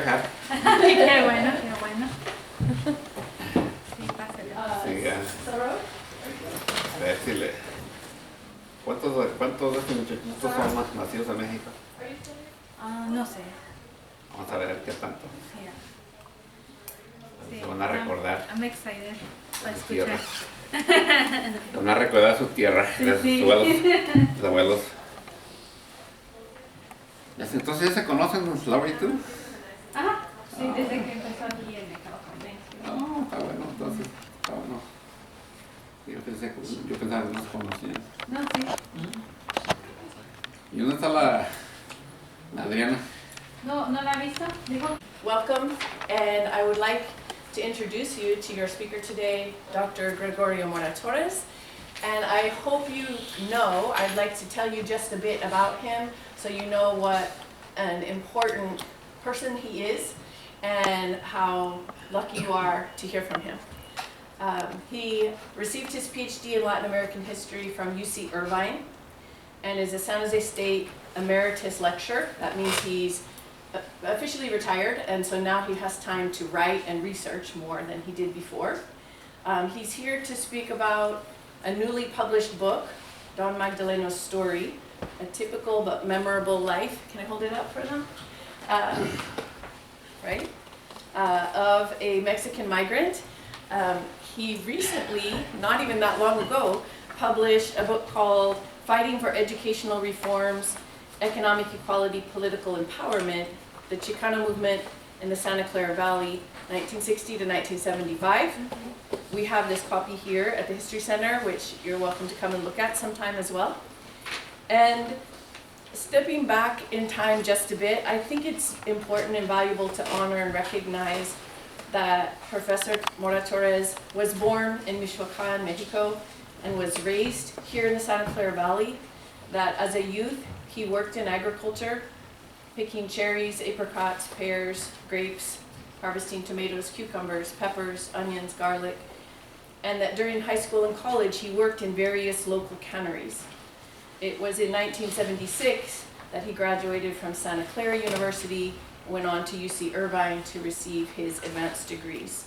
hat. Qué bueno, qué bueno. Sí, pásale. Sí, ya. A ver si le... ¿Cuántos de estos muchachitos son nacidos en México? No sé. Vamos a ver qué tanto. Sí. Se van a recordar. I'm excited para Su tierra. escuchar. Se van a recordar su tierra, de sus abuelos. Entonces, ¿ya se conocen los Lori tú? Ajá. Sí, desde que empezó aquí en California. No, está bueno, entonces, está bueno. Yo pensaba que no se conocían. No, sí. ¿Y dónde está la Adriana? No la ha visto? Dijo. Welcome, and I would like to introduce you to your speaker today, Dr. Gregorio Mora-Torres. And I hope you know, I'd like to tell you just a bit about him so you know what an important person he is and how lucky you are to hear from him. He received his PhD in Latin American history from UC Irvine and is a San Jose State emeritus lecturer. That means he's officially retired, and so now he has time to write and research more than he did before. He's here to speak about a newly published book, Don Magdaleno's Story, a typical but memorable life. Can I hold it up for them? Right? Of a Mexican migrant. He recently, not even that long ago, published a book called Fighting for Educational Reforms, Economic Equality, Political Empowerment, the Chicano Movement in the Santa Clara Valley, 1960 to 1975. We have this copy here at the History Center, which you're welcome to come and look at sometime as well. And stepping back in time just a bit, I think it's important and valuable to honor and recognize that Professor Mora-Torres was born in Michoacan, Mexico, and was raised here in the Santa Clara Valley, that as a youth, he worked in agriculture, picking cherries, apricots, pears, grapes, harvesting tomatoes, cucumbers, peppers, onions, garlic, and that during high school and college, he worked in various local canneries. It was in 1976 that he graduated from Santa Clara University, went on to UC Irvine to receive his advanced degrees.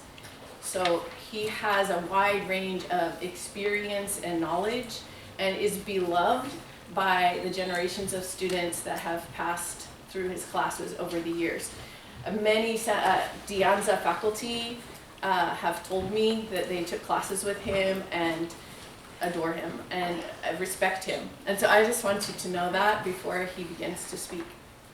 So he has a wide range of experience and knowledge and is beloved by the generations of students that have passed through his classes over the years. Many DEANZA faculty have told me that they took classes with him and adore him and respect him. And so I just want you to know that before he begins to speak.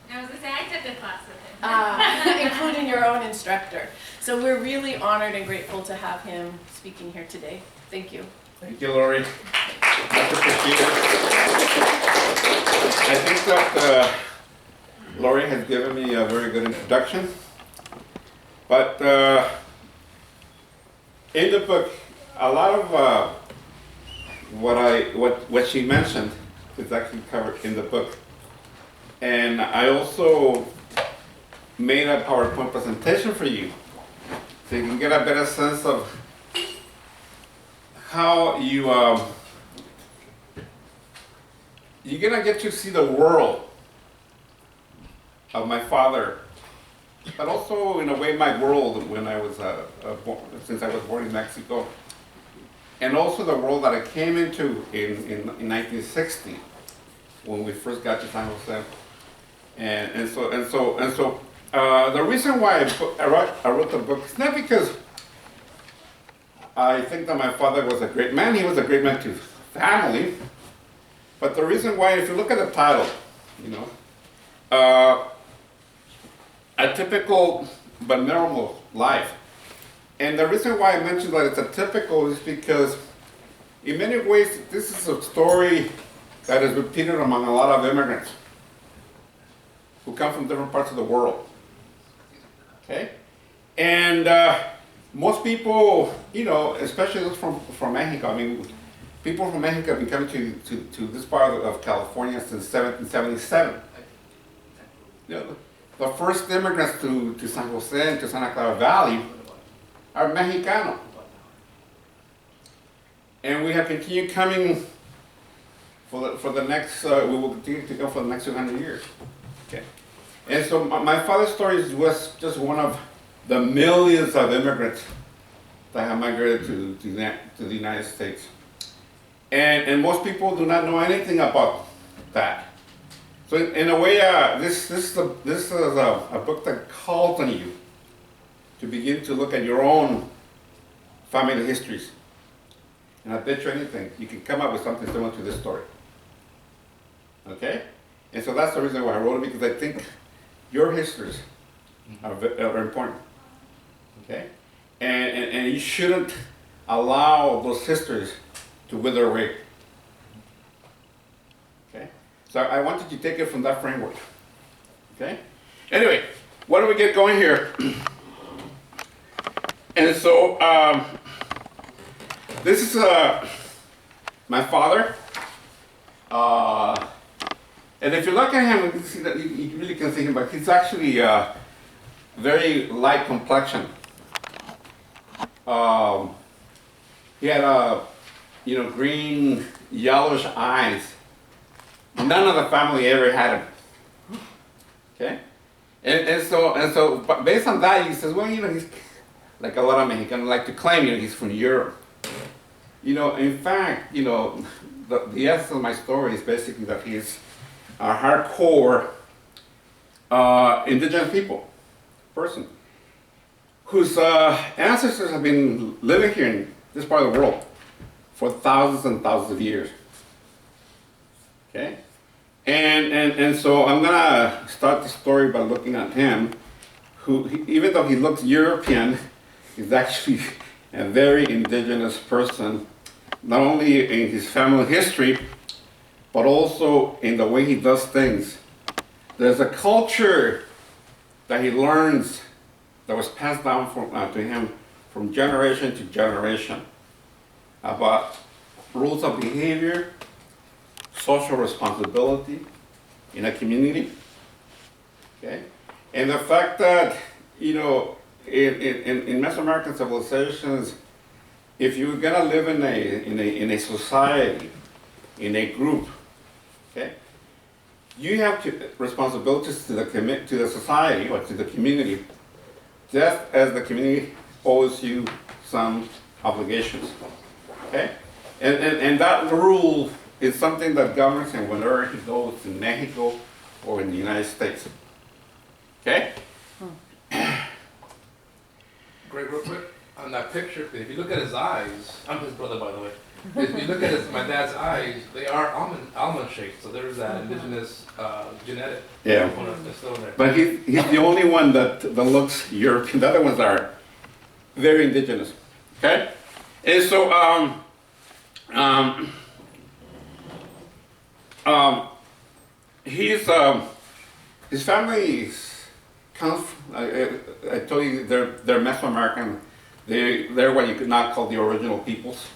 I was going to say, I took a class with him. Including your own instructor. So we're really honored and grateful to have him speaking here today. Thank you. Thank you, Lori. Much appreciated. I think that Lori has given me a very good introduction. But in the book, a lot of what she mentioned is actually covered in the book. And I also made a PowerPoint presentation for you, so you can get a better sense of how you're gonna get to see the world of my father, but also in a way my world when I was born, since I was born in Mexico, and also the world that I came into in 1960 when we first got to San Jose. And so the reason why I wrote the book is not because I think that my father was a great man. He was a great man to family. But the reason why, if you look at the title, you know, a typical but normal life. And the reason why I mentioned that it's a typical is because in many ways this is a story that is repeated among a lot of immigrants who come from different parts of the world. Okay? And most people, you know, especially those from Mexico, I mean, people from Mexico have been coming to this part of California since 1777. You know, the first immigrants to San Jose and to Santa Clara Valley are Mexicano. And we have continued coming for the next, we will continue to go for the next 200 years. Okay. And so my father's story was just one of the millions of immigrants that have migrated to the United States. And most people do not know anything about that. So in a way, this is a book that calls on you to begin to look at your own family histories. And I bet you anything, you can come up with something similar to this story. Okay? And so that's the reason why I wrote it, because I think your histories are important. Okay? And you shouldn't allow those histories to wither away. Okay? So I wanted to take it from that framework. Okay? Anyway, why don't we get going here? And so, this is my father. And if you look at him, you can see that you really can see him, but he's actually very light complexion. He had green, yellowish eyes. None of the family ever had him. Okay, and so but based on that, he says, well, he's like a lot of Mexicanos like to claim, he's from Europe. In fact, the essence of my story is basically that he's a hardcore indigenous person whose ancestors have been living here in this part of the world for thousands and thousands of years. Okay? And so I'm gonna start the story by looking at him, who, even though he looks European, he's actually a very indigenous person, not only in his family history, but also in the way he does things. There's a culture that he learns that was passed down to him from generation to generation about rules of behavior, social responsibility in a community. Okay? And the fact that, in Mesoamerican civilizations, if you're gonna live in a society, in a group, okay, you have responsibilities to the society or to the community, just as the community owes you some obligations. Okay, and that rule is something that governs him whenever he goes to Mexico or in the United States. Okay. Greg, real quick, on that picture, if you look at his eyes, I'm his brother, by the way. If you look at my dad's eyes, they are almond shaped, so there's that indigenous genetic component that's still in there. But he's the only one that looks European. The other ones are very indigenous. Okay? And so, his family comes, I told you, they're Mesoamerican. They're what you could not call the original peoples.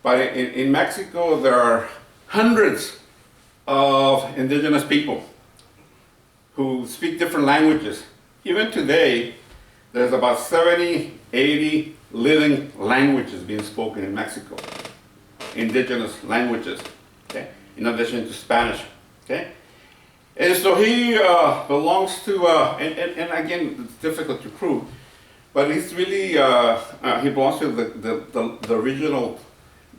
But in Mexico, there are hundreds of indigenous people who speak different languages. Even today, there's about 70, 80 living languages being spoken in Mexico. Indigenous languages, okay? In addition to Spanish, okay? And so he belongs to, and again, it's difficult to prove, but he's really, he belongs to the regional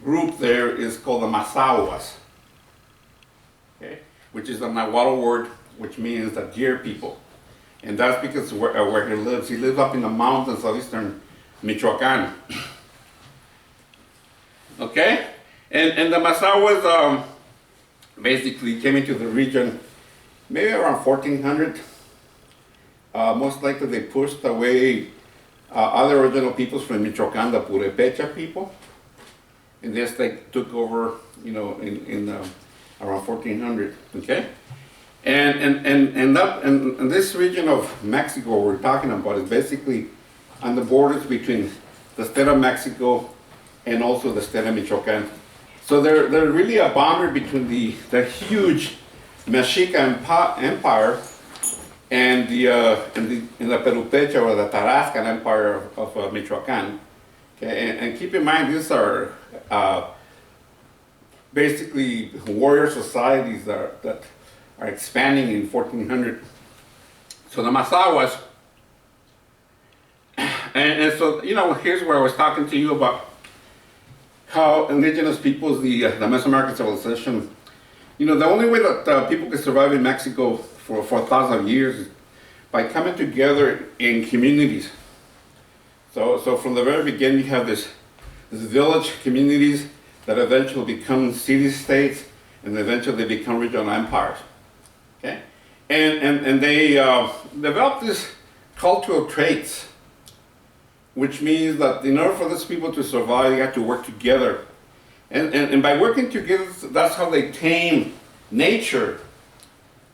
group there is called the Mazahuas, okay? Which is a Nahuatl word, which means the deer people. And that's because where he lives up in the mountains of eastern Michoacan. Okay? And the Mazahuas basically came into the region maybe around 1400. Most likely they pushed away other original peoples from Michoacan, the Purepecha people. And this they took over, in around 1400, okay? And this region of Mexico we're talking about is basically on the borders between the state of Mexico and also the state of Michoacan. So they're really a boundary between the huge Mexica Empire and the Purepecha or the Tarascan Empire of Michoacan. Okay, and keep in mind these are basically warrior societies that are expanding in 1400 So the Masawas, and so, you know, here's where I was talking to you about how indigenous peoples, the Mesoamerican civilization, you know, the only way that people can survive in Mexico for thousands of years is by coming together in communities. So from the very beginning, you have this village communities that eventually become city-states, and eventually they become regional empires. Okay, and they develop these cultural traits, which means that in order for these people to survive, they have to work together. And by working together, that's how they tame nature.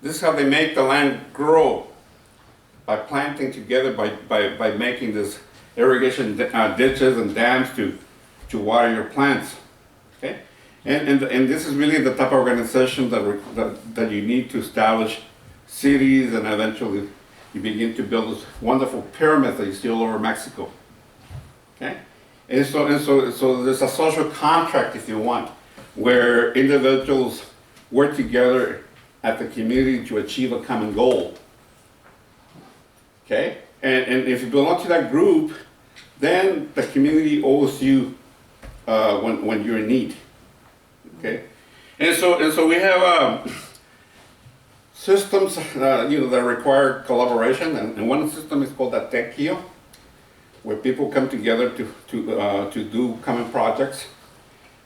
This is how they make the land grow, by planting together, by making this irrigation ditches and dams to water your plants. Okay, and this is really the type of organization that you need to establish cities, and eventually you begin to build this wonderful pyramids that you see all over Mexico. Okay, and so there's a social contract, if you want, where individuals work together at the community to achieve a common goal. Okay, and if you belong to that group, then the community owes you when you're in need. Okay, and so we have systems you know, that require collaboration, and one system is called a tequio, where people come together to do common projects.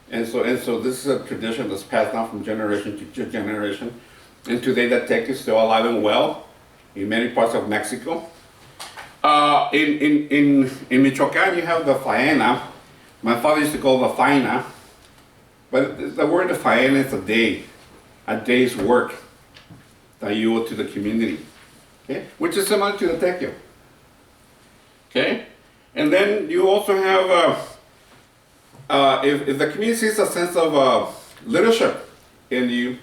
And so this is a tradition that's passed down from generation to generation. And today that tech is still alive and well in many parts of Mexico. In Michoacán, you have the faena. My father used to call it the faina, but the word faena is a day's work that you owe to the community, okay? Which is similar to the tequio. Okay, and then you also have if the community sees a sense of leadership in you,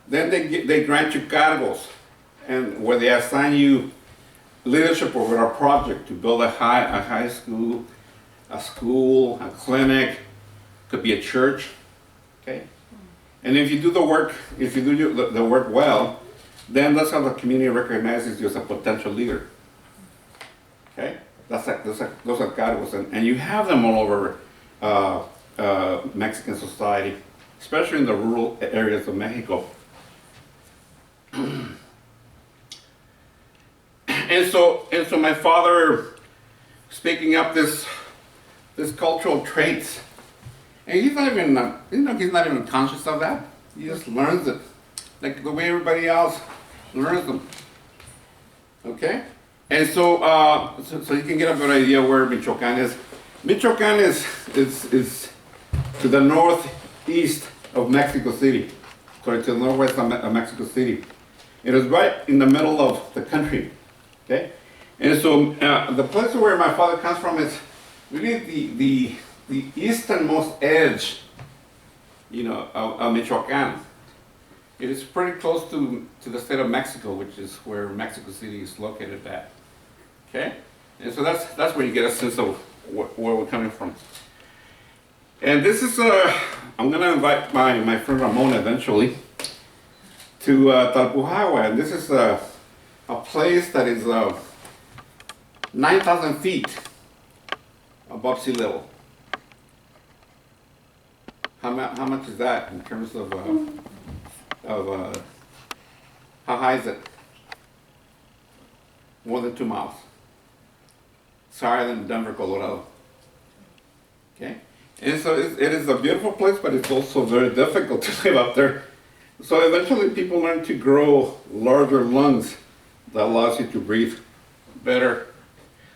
then they grant you cargos, and where they assign you leadership over a project to build a high school, a clinic, could be a church. Okay, and if you do the work, if you do the work well, then that's how the community recognizes you as a potential leader. Okay, those are cargos, and you have them all over Mexican society, especially in the rural areas of Mexico. And so my father, speaking up this cultural traits, and he's not even conscious of that. He just learns it, like the way everybody else learns them. Okay, and so you can get a good idea where Michoacán is. Michoacán is to the northeast of Mexico City, sorry, to the northwest of Mexico City. It is right in the middle of the country. Okay, and so the place where my father comes from is really the easternmost edge, you know, of Michoacán. It is pretty close to the state of Mexico, which is where Mexico City is located at. Okay, and so that's where you get a sense of where we're coming from. And this is I'm gonna invite my friend Ramon eventually to Talpujahua, and this is a place that is 9,000 feet above sea level. How much is that in terms of how high is it? More than 2 miles. It's higher than Denver, Colorado. Okay, and so it is a beautiful place, but it's also very difficult to live up there. So eventually, people learn to grow larger lungs that allows you to breathe better.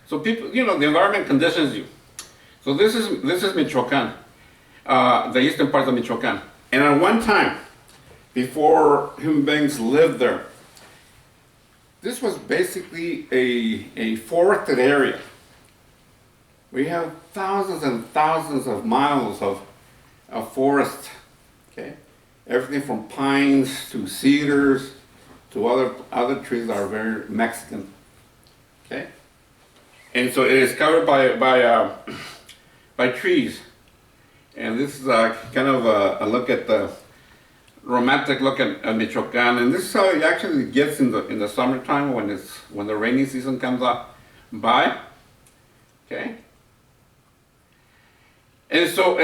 So people, you know, the environment conditions you. So this is Michoacán, the eastern part of Michoacán. And at one time, before human beings lived there, this was basically a forested area. We have thousands and thousands of miles of forest. Okay, everything from pines to cedars to other trees that are very Mexican. Okay, and so it is covered by trees. And this is kind of a look at romantic look at Michoacan, and this is how it actually gets in the summertime when the rainy season comes up by. Okay. And so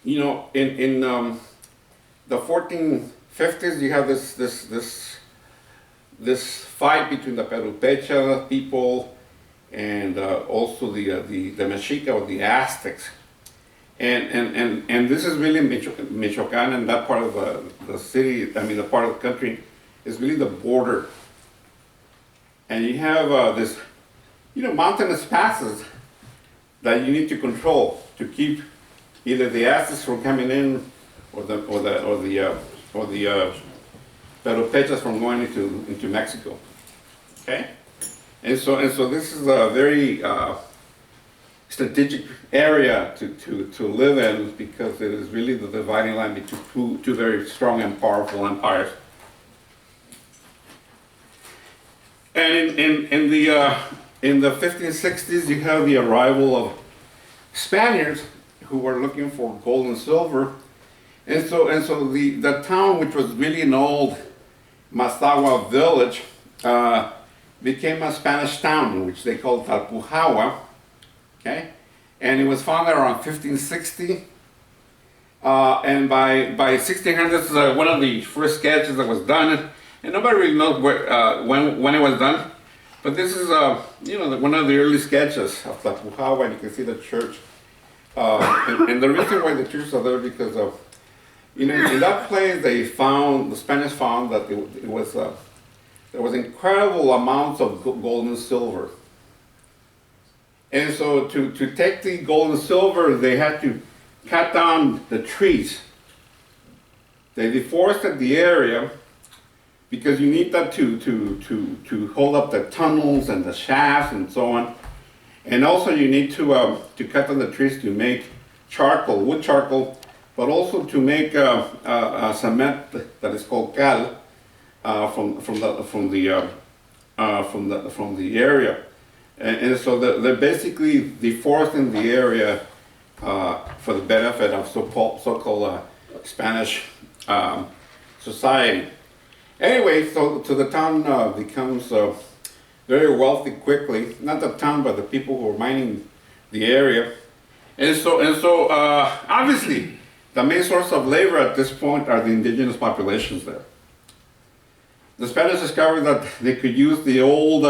you know, in the 1450s, you have this fight between the Perupecha people and also the Mexica or the Aztecs. And this is really Michoacan, and that part of the city, I mean the part of the country, is really the border. And you have this, you know, mountainous passes that you need to control to keep either the Aztecs from coming in or the Perupechas from going into Mexico. Okay? And so this is a very strategic area to live in, because it is really the dividing line between two very strong and powerful empires. And in the 1560s, you have the arrival of Spaniards who were looking for gold and silver, and so the town, which was really an old Mazahua village, became a Spanish town, which they called Talpujawa. Okay, and it was founded around 1560, and by 1600s, one of the first sketches that was done, and nobody really knows when it was done, but this is you know, one of the early sketches of Talpujawa, and you can see the church, and the reason why the churches are there, because of, you know, in that place the Spanish found that there was incredible amounts of gold and silver. And so to take the gold and silver, they had to cut down the trees. They deforested the area because you need that to hold up the tunnels and the shafts and so on. And also you need to cut down the trees to make charcoal, wood charcoal, but also to make a cement that is called cal from the area. And so they're basically deforesting the area for the benefit of so-called Spanish society. Anyway, so the town becomes very wealthy quickly. Not the town, but the people who are mining the area. And so obviously, the main source of labor at this point are the indigenous populations there. The Spanish discovered that they could use the old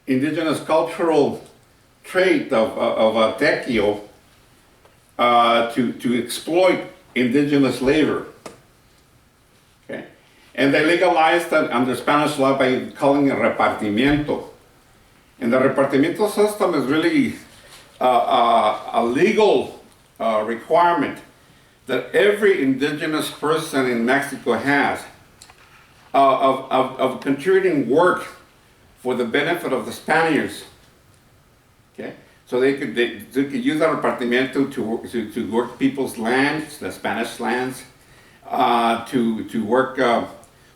indigenous cultural trait of tequio to exploit indigenous labor. Okay? And they legalized that under Spanish law by calling it repartimiento. And the repartimiento system is really a legal requirement that every indigenous person in Mexico has of contributing work for the benefit of the Spaniards. Okay, so they could use that repartimiento to work people's lands, the Spanish lands, to work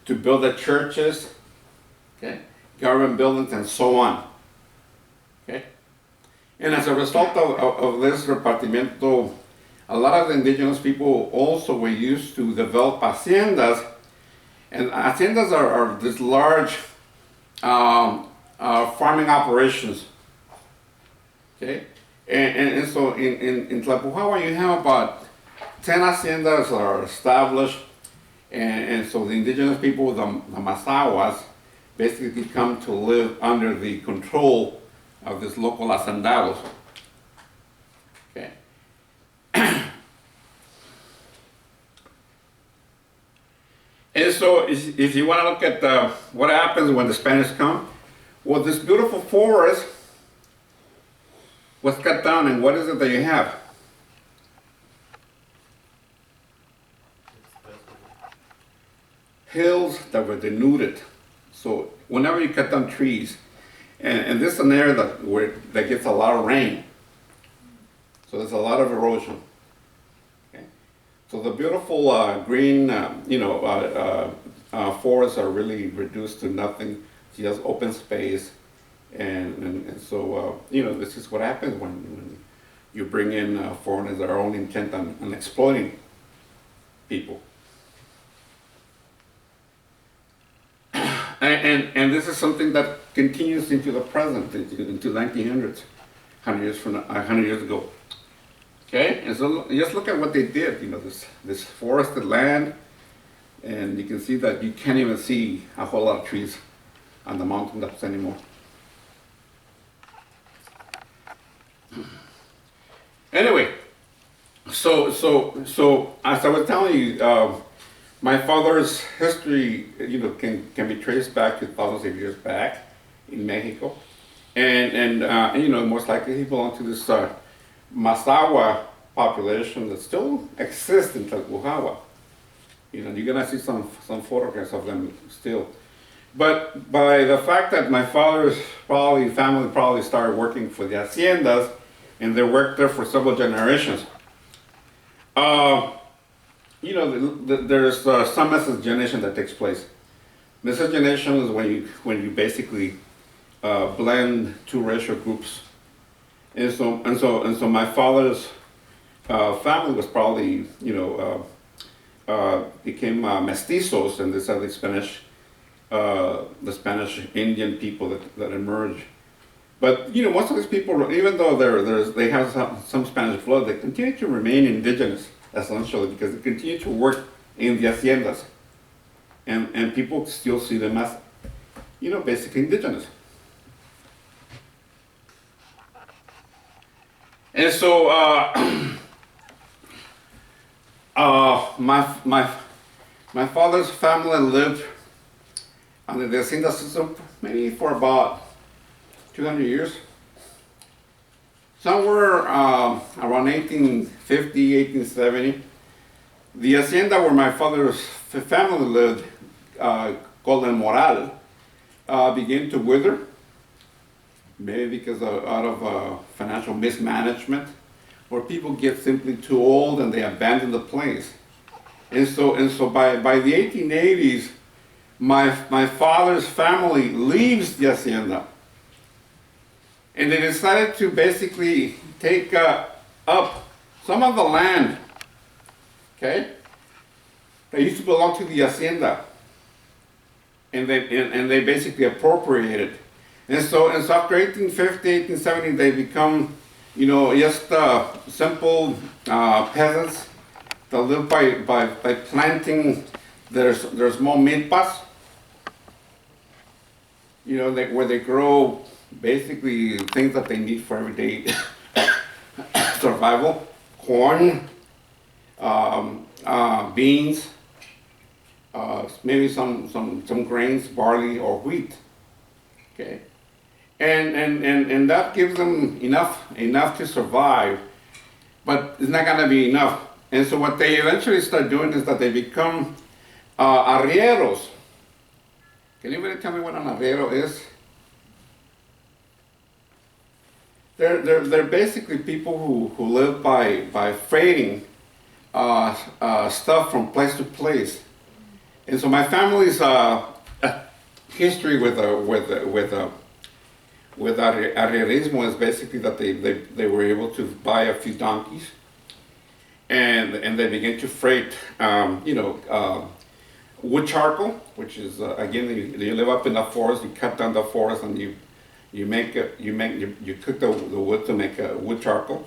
to build the churches, okay, government buildings, and so on. Okay, and as a result of this repartimiento, a lot of the indigenous people also were used to develop haciendas, and haciendas are these large farming operations. Okay, and so in Talpujawa you have about 10 haciendas are established, and so the indigenous people, the Mazahuas, basically come to live under the control of these local hacendados. Okay. And so if you want to look at what happens when the Spanish come, well, this beautiful forest was cut down, and what is it that you have? Hills that were denuded. So whenever you cut down trees, and this is an area that gets a lot of rain, so there's a lot of erosion. Okay? So the beautiful green, forests are really reduced to nothing, just open space, and so this is what happens you bring in foreigners that are only intent on exploiting people. And this is something that continues into the present, into 1900s, 100 years ago. Okay, and so just look at what they did. You know, this forested land, and you can see that you can't even see a whole lot of trees on the mountaintops anymore. Anyway, so as I was telling you, my father's history, you know, can be traced back to thousands of years back in Mexico, and you know, most likely he belonged to this Mazahua population that still exists in Tlalpujahua. You know, you're gonna see some photographs of them still. But by the fact that my father's family probably started working for the haciendas, and they worked there for several generations, you know, there's some miscegenation that takes place. Miscegenation is when you basically blend two racial groups, and so my father's family was probably, you know, became mestizos, and these are the Spanish Indian people that emerged. But you know, most of these people, even though they have some Spanish blood, they continue to remain indigenous, essentially, because they continue to work in the haciendas, and people still see them as, you know, basically indigenous. And so my father's family lived under the hacienda system maybe for about 200 years. Somewhere around 1850, 1870, the hacienda where my father's family lived, called El Moral, began to wither, maybe because out of financial mismanagement, where people get simply too old and they abandon the place. And so by the 1880s, my father's family leaves the hacienda. And they decided to basically take up some of the land, okay, that used to belong to the hacienda, and they basically appropriated. And so after 1850, 1870, they become, you know, just simple peasants that live by planting their small milpas, you know, where they grow basically things that they need for everyday survival: corn, beans, maybe some grains, barley or wheat. Okay, and that gives them enough to survive, but it's not gonna be enough. And so what they eventually start doing is that they become arrieros. Can anybody tell me what an arriero is? They're basically people who live by freighting stuff from place to place. And so my family's history with arrierismo is basically that they were able to buy a few donkeys, and they began to freight wood charcoal, which is again, you live up in the forest, you cut down the forest, and you cook the wood to make wood charcoal.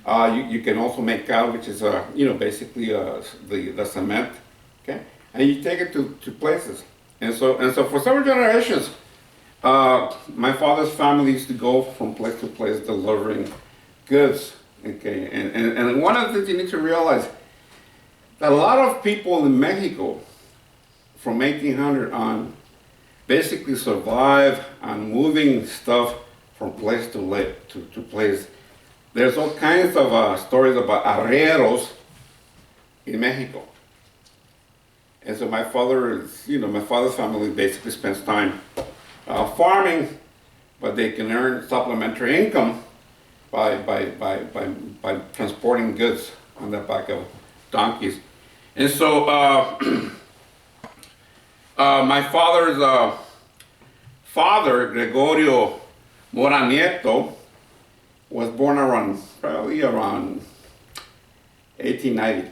You can also make cal, which is basically the cement. Okay, and you take it to places. And so for several generations, my father's family used to go from place to place delivering goods. Okay, and one of the things you need to realize, that a lot of people in Mexico from 1800 on basically survive on moving stuff from place to place. There's all kinds of stories about arrieros in Mexico. And so my father's family basically spends time farming, but they can earn supplementary income by transporting goods on the back of donkeys. And so my father's father, Gregorio Mora-Nieto, was born probably around 1890.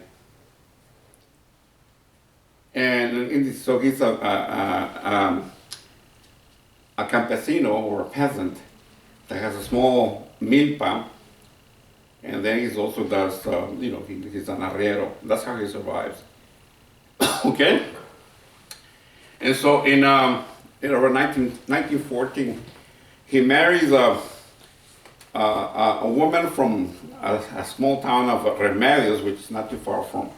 And so he's a campesino or a peasant that has a small milpa, and then he also does, he's an arriero. That's how he survives. Okay? And so in around 1914, he marries a woman from a small town of Remedios, which is not too far from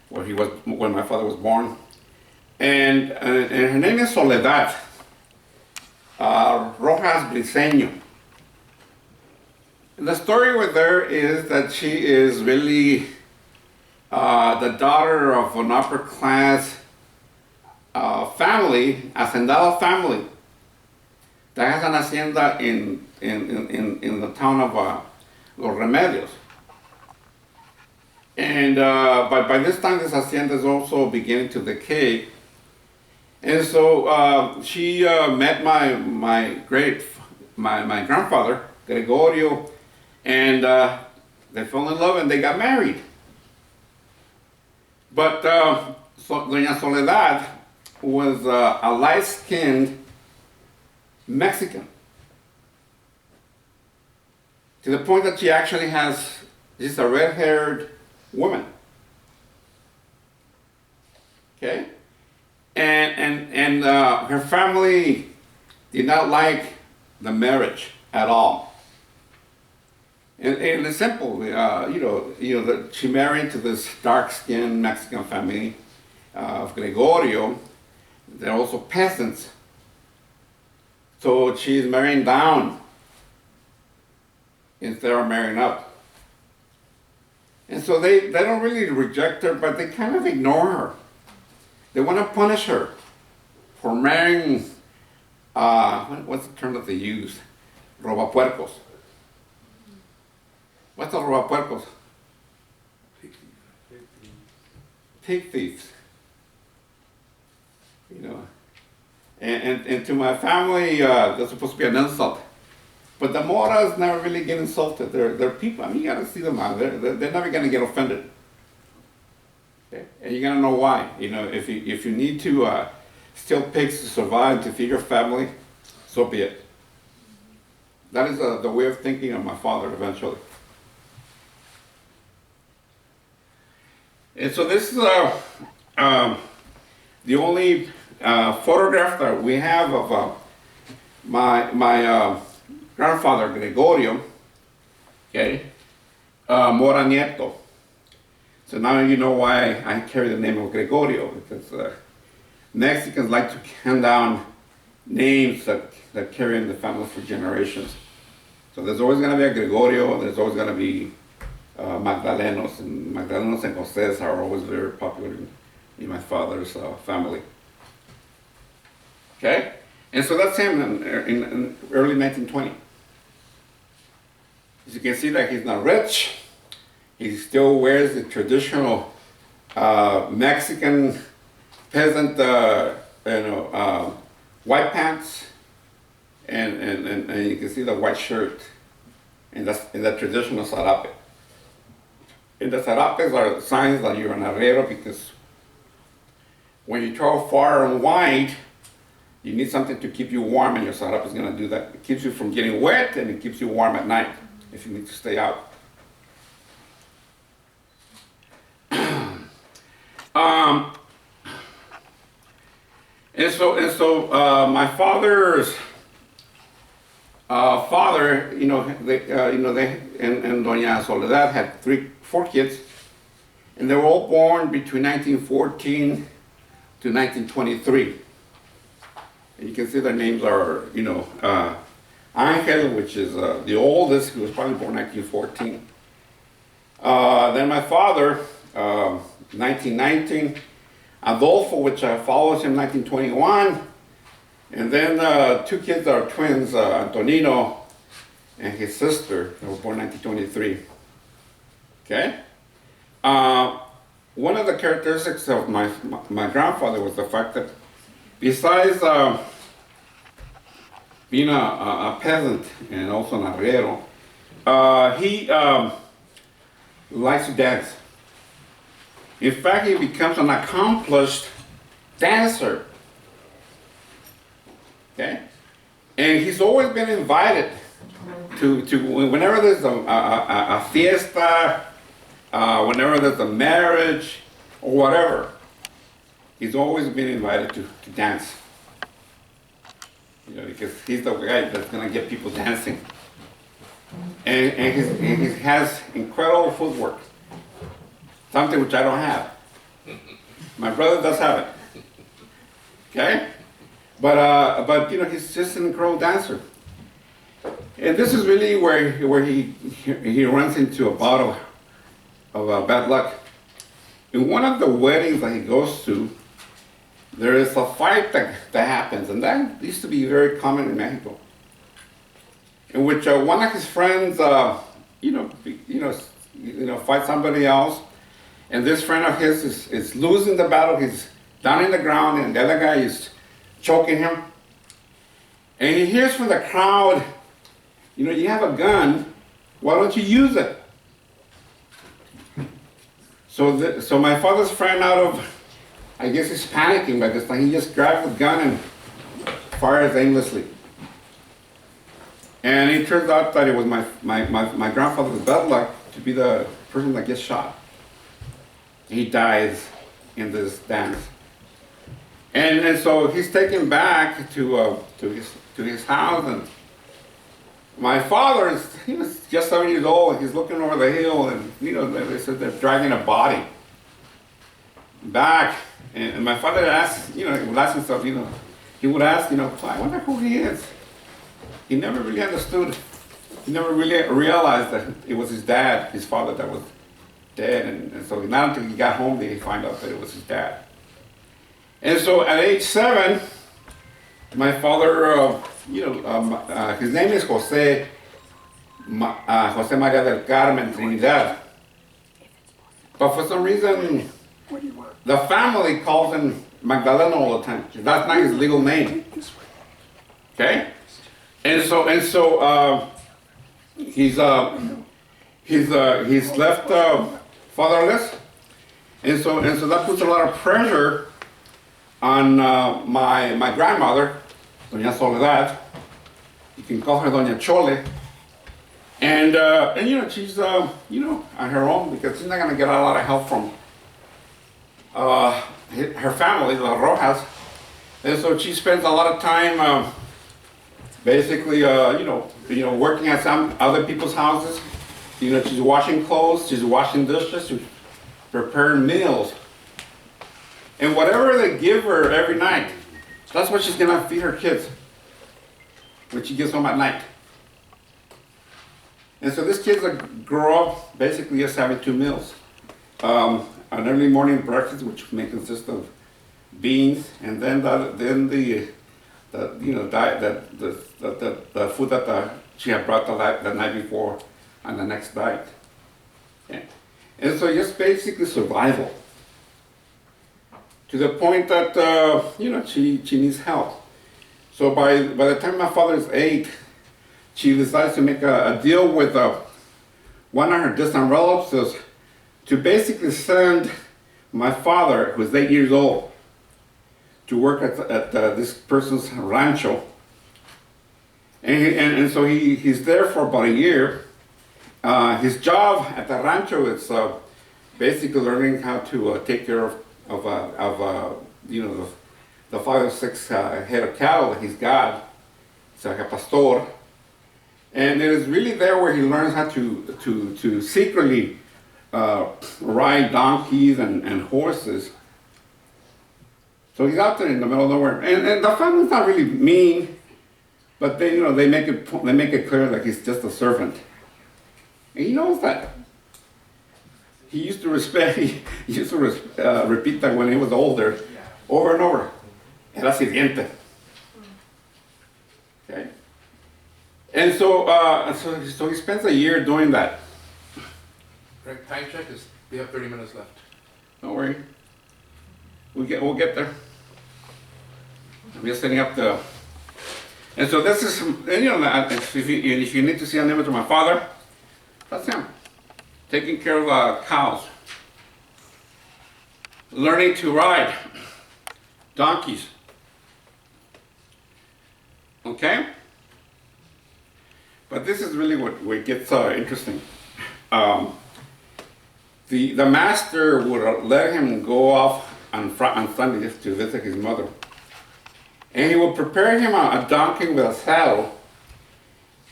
when my father was born. And her name is Soledad Rojas Briceño. And the story with her is that she is really the daughter of an upper class family, hacendado family, that has an hacienda in the town of Los Remedios. And by this time, this hacienda is also beginning to decay. And so she met my grandfather, Gregorio, and they fell in love and they got married. But Doña Soledad was a light-skinned Mexican, to the point that she's a red-haired woman. Okay? And her family did not like the marriage at all. And it's simple, that she married to this dark-skinned Mexican family of Gregorio. They're also peasants. So she's marrying down instead of marrying up. And so they don't really reject her, but they kind of ignore her. They want to punish her for marrying, what's the term that they use? Robapuercos. What's a robapuercos? Pig thieves. And to my family, that's supposed to be an insult. But the Moras never really get insulted. They're people. I mean, you gotta see them out. They're never gonna get offended. Okay? And you're gonna know why. If you need to steal pigs to survive, to feed your family, so be it. That is the way of thinking of my father eventually. And so this is the only photograph that we have of my grandfather Gregorio, okay, Mora Nieto. So now you know why I carry the name of Gregorio, because Mexicans like to hand down names that carry in the family for generations. So there's always going to be a Gregorio, there's always going to be Magdaleno'S, and Magdaleno'S and Jose's are always very popular in my father's family. Okay? And so that's him in early 1920. As you can see that he's not rich. He still wears the traditional Mexican peasant, white pants, and you can see the white shirt, and that's in the traditional sarape. And the sarapes are signs that you're an arriero, because when you travel far and wide, you need something to keep you warm, and your sarape is going to do that. It keeps you from getting wet, and it keeps you warm at night if you need to stay out. And so my father's father, they and Doña Soledad had 4 kids, and they were all born between 1914 to 1923. And you can see their names are, Angel, which is the oldest, who was probably born 1914. Then my father, 1919, Adolfo, which follows him, 1921, and then 2 kids that are twins, Antonino and his sister, they were born 1923. Okay? One of the characteristics of my grandfather was the fact that besides being a peasant and also an arriero, he likes to dance. In fact, he becomes an accomplished dancer. Okay? And he's always been invited to whenever there's a fiesta, whenever there's a marriage, or whatever. He's always been invited to dance. You know, because he's the guy that's gonna get people dancing. And he has incredible footwork. Something which I don't have. My brother does have it. Okay? But you know, he's just an incredible dancer. And this is really where he runs into a bout of bad luck. In one of the weddings that he goes to, there is a fight that happens, and that used to be very common in Mexico, in which one of his friends, fight somebody else, and this friend of his is losing the battle. He's down in the ground, and the other guy is choking him. And he hears from the crowd, you know, you have a gun, why don't you use it? So my father's friend, out of, I guess he's panicking by this time, he just grabs the gun and fires aimlessly. And it turns out that it was my grandfather's bad luck to be the person that gets shot. He dies in this dance. And so he's taken back to his house, and my father he was just 7 years old, and he's looking over the hill, and you know, they said they're dragging a body back. And my father asked, you know, he would ask himself, you know, he would ask, you know, I wonder who he is. He never really understood. He never really realized that it was his dad, his father, that was dead. And so not until he got home did he find out that it was his dad. And so at age 7, my father, his name is Jose Maria del Carmen Trinidad. But for some reason, the family calls him Magdaleno all the time. That's not his legal name. Okay? And so he's left fatherless, and so that puts a lot of pressure on my grandmother, Doña Soledad. You can call her Doña Chole, and you know, she's on her own, because she's not gonna get a lot of help from her family, the Rojas, and so she spends a lot of time basically working at some other people's houses. You know, she's washing clothes, she's washing dishes, she's preparing meals, and whatever they give her every night, that's what she's gonna feed her kids when she gets home at night. And so these kids grow up basically just having 2 meals. An early morning breakfast, which may consist of beans, and then the food that she had brought the night before on the next night. Yeah. And so just basically survival. To the point that she needs help. So by the time my father is 8, she decides to make a deal with one of her distant relatives to basically send my father, who's 8 years old, to work at this person's rancho. And so he's there for about a year. His job at the rancho is basically learning how to take care of the 5 or 6 head of cattle that he's got. It's like a pastor. And it is really there where he learns how to secretly ride donkeys and horses. So he's out there in the middle of nowhere, and the family's not really mean, but they make it clear that he's just a servant, and he knows that. He used to repeat that when he was older, over and over. Era sirviente. Okay, and so he spends a year doing that. Correct. Time check is we have 30 minutes left. Don't worry. We'll get there. I'm just setting up the. And so this is, and if you need to see an image of my father, That's him. Taking care of cows. Learning to ride donkeys. Okay? But this is really what gets interesting. The master would let him go off on Sunday just to visit his mother. And he would prepare him a donkey with a saddle.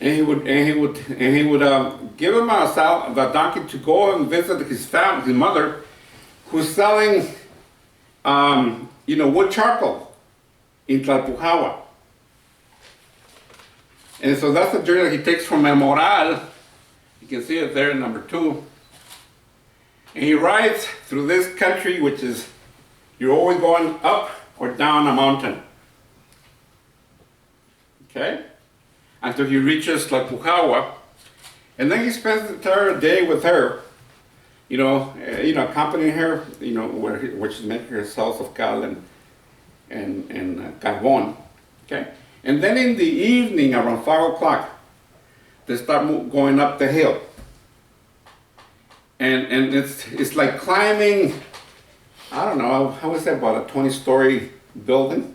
And he would give him the donkey to go and visit his mother, who's selling, wood charcoal in Tlalpujahua. And so that's the journey that he takes from El Moral. You can see it there in number 2. And he rides through this country, which is, you're always going up or down a mountain. Okay? Until he reaches Tlalpujahua. And then he spends the entire day with her, accompanying her, where she's making her salsa of cal and carbon. Okay? And then in the evening, around 5 o'clock, they start going up the hill. And it's like climbing, I don't know, how was that, about a 20-story building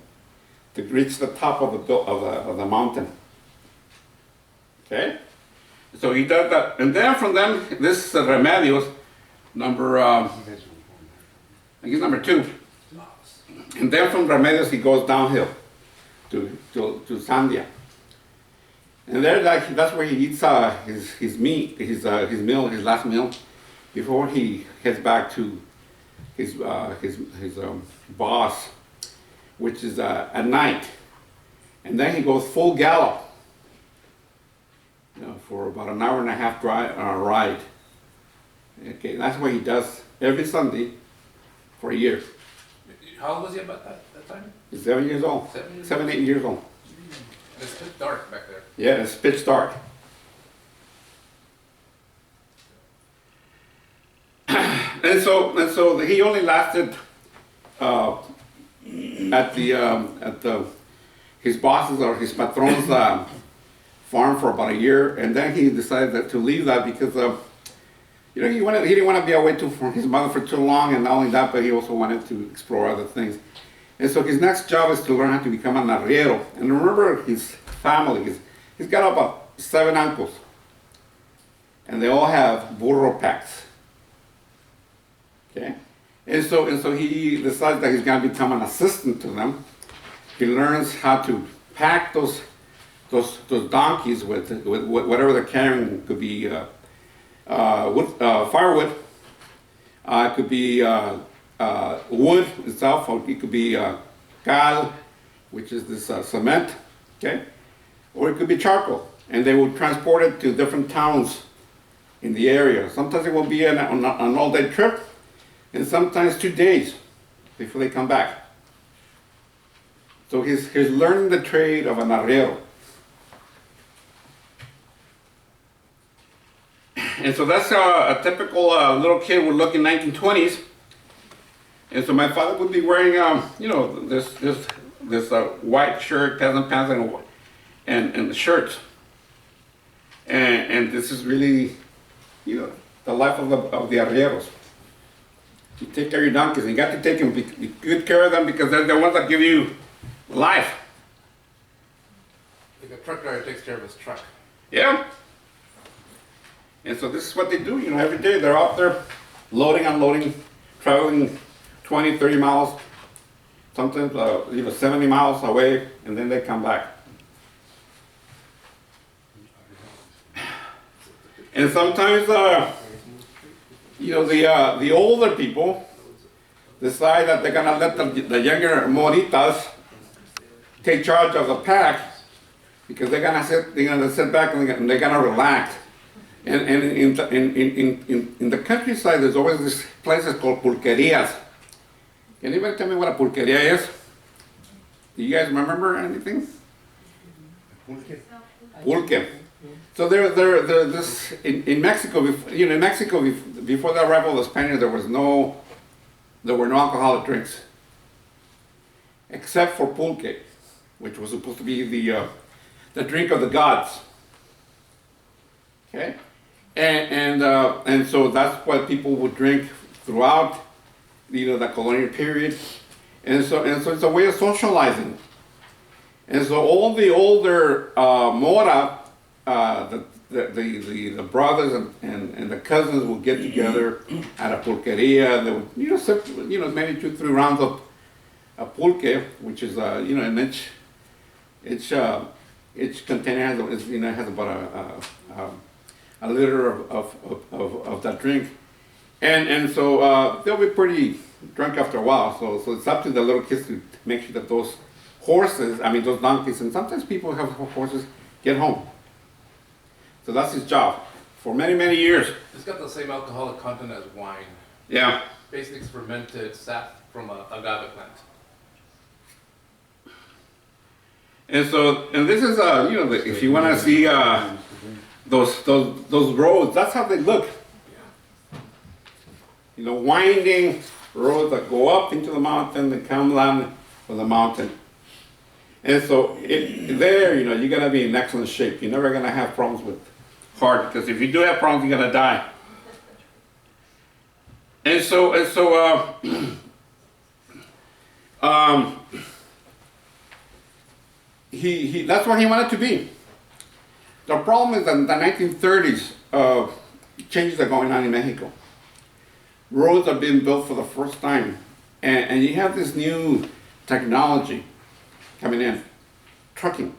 to reach the top of the mountain. Okay? So he does that. And then from them, this is Remedios, I think it's number 2. And then from Remedios, he goes downhill to Sandia. And there, that's where he eats his meat, his last meal, before he heads back to his boss, which is at night. And then he goes full gallop, for about an hour and a half ride. Okay, that's what he does every Sunday for a year. How old was he about that time? He's 7 years old. 7, 8 years old. And it's pitch dark back there. Yeah, it's pitch dark. And so he only lasted at his boss's or his patron's farm for about a year, and then he decided to leave that because he didn't want to be away from his mother for too long, and not only that, but he also wanted to explore other things. And so his next job is to learn how to become an arriero. And remember his family, he's got about 7 uncles, and they all have burro packs. Okay, and so he decides that he's going to become an assistant to them. He learns how to pack those donkeys with whatever they're carrying. It could be firewood, it could be wood itself, or it could be cal, which is this cement, okay, or it could be charcoal, and they will transport it to different towns in the area. Sometimes it will be an all-day trip, and sometimes 2 days before they come back. So he's learning the trade of an arriero. And so that's how a typical little kid would look in 1920s. And so my father would be wearing, this white shirt, peasant pants, and shirts. And this is really, the life of the arrieros. You take care of your donkeys, and you got to take them, be good care of them, because they're the ones that give you life. Like a truck driver takes care of his truck. Yeah. And so this is what they do, every day. They're out there loading, unloading, traveling 20, 30 miles, sometimes 70 miles away, and then they come back. And sometimes, the older people decide that they're gonna let the younger moritas take charge of the pack, because they're gonna sit back and they're gonna relax. And in the countryside, there's always these places called pulquerias. Can anybody tell me what a pulqueria is? Do you guys remember anything? Pulque. So there's this in Mexico. In Mexico, before the arrival of the Spaniards, there were no alcoholic drinks, except for pulque, which was supposed to be the drink of the gods. Okay, And so that's what people would drink throughout, the colonial period. And so it's a way of socializing. And so all the older Mora, the brothers and the cousins would get together at a pulqueria. They would, sip, maybe 2-3 rounds of pulque, which is, an each container has about a liter of that drink. And so they'll be pretty drunk after a while. So it's up to the little kids to make sure that those horses, those donkeys, and sometimes people have horses, get home. So that's his job for many, many years. It's got the same alcoholic content as wine. Yeah. Basically, it's fermented sap from a agave plant. And this is, if you want to see those roads, that's how they look. Winding roads that go up into the mountain and come down from the mountain. And so there, you're gonna be in excellent shape. You're never gonna have problems with heart, because if you do have problems, you're gonna die. And so he that's what he wanted to be. The problem is that in the 1930s, changes are going on in Mexico. Roads are being built for the first time, and you have this new technology coming in, trucking.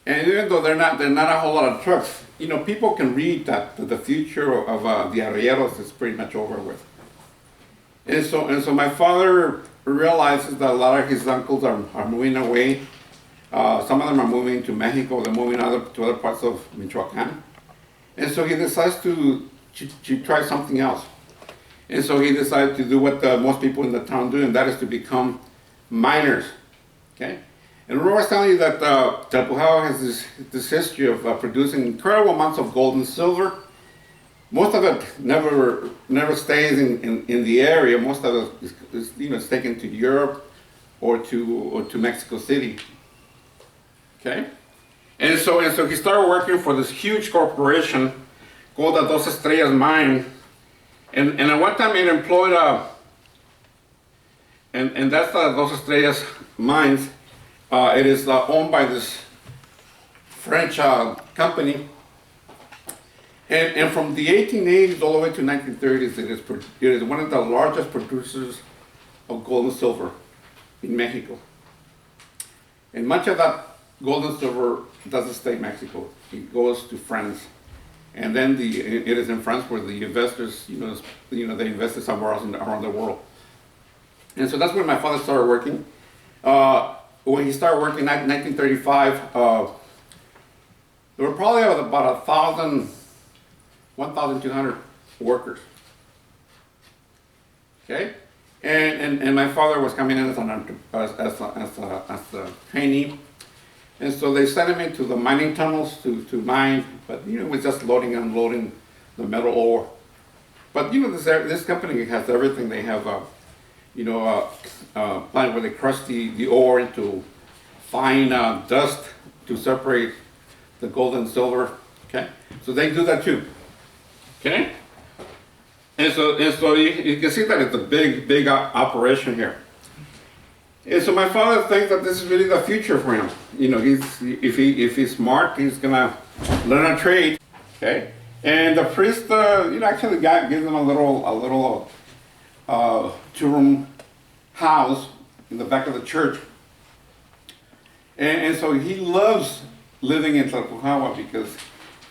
And even though they're not a whole lot of trucks, people can read that the future of the arrieros is pretty much over with. And so my father realizes that a lot of his uncles are moving away. Some of them are moving to Mexico, they're moving to other parts of Michoacan. And so he decides to try something else. And so he decided to do what most people in the town do, and that is to become miners. Okay? And remember I was telling you that Talpujahua has this history of producing incredible amounts of gold and silver. Most of it never stays in the area. Most of it is taken to Europe or to Mexico City. Okay? And so he started working for this huge corporation called the Dos Estrellas Mine. And at one time it employed and that's the Dos Estrellas Mines. It is owned by this French company. And from the 1880s all the way to 1930s, it is one of the largest producers of gold and silver in Mexico. And much of that gold and silver doesn't stay in Mexico. It goes to France. And then it is in France where the investors, they invested somewhere else around the world. And so that's when my father started working. When he started working in 1935, there were probably about 1,200 workers. Okay, and my father was coming in as a trainee, and so they sent him into the mining tunnels to mine, but it was just loading and unloading the metal ore. But this company has everything. They have plant where they crush the ore into fine dust to separate the gold and silver. Okay, so they do that too. Okay, and so you can see that it's a big operation here. And so my father thinks that this is really the future for him. If he's smart, he's gonna learn a trade. Okay, and the priest, actually gives him a little 2-room house in the back of the church. And so he loves living in Talpujahua because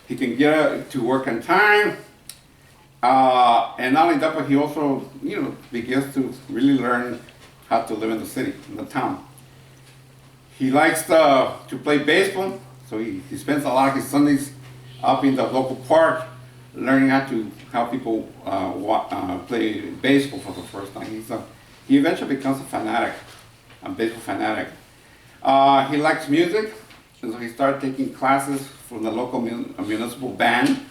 he can get to work on time. And not only that, but he also, begins to really learn how to live in the city, in the town. He likes to play baseball, so he spends a lot of his Sundays up in the local park, learning how people play baseball for the first time. He eventually becomes a baseball fanatic. He likes music, and so he started taking classes from the local municipal band.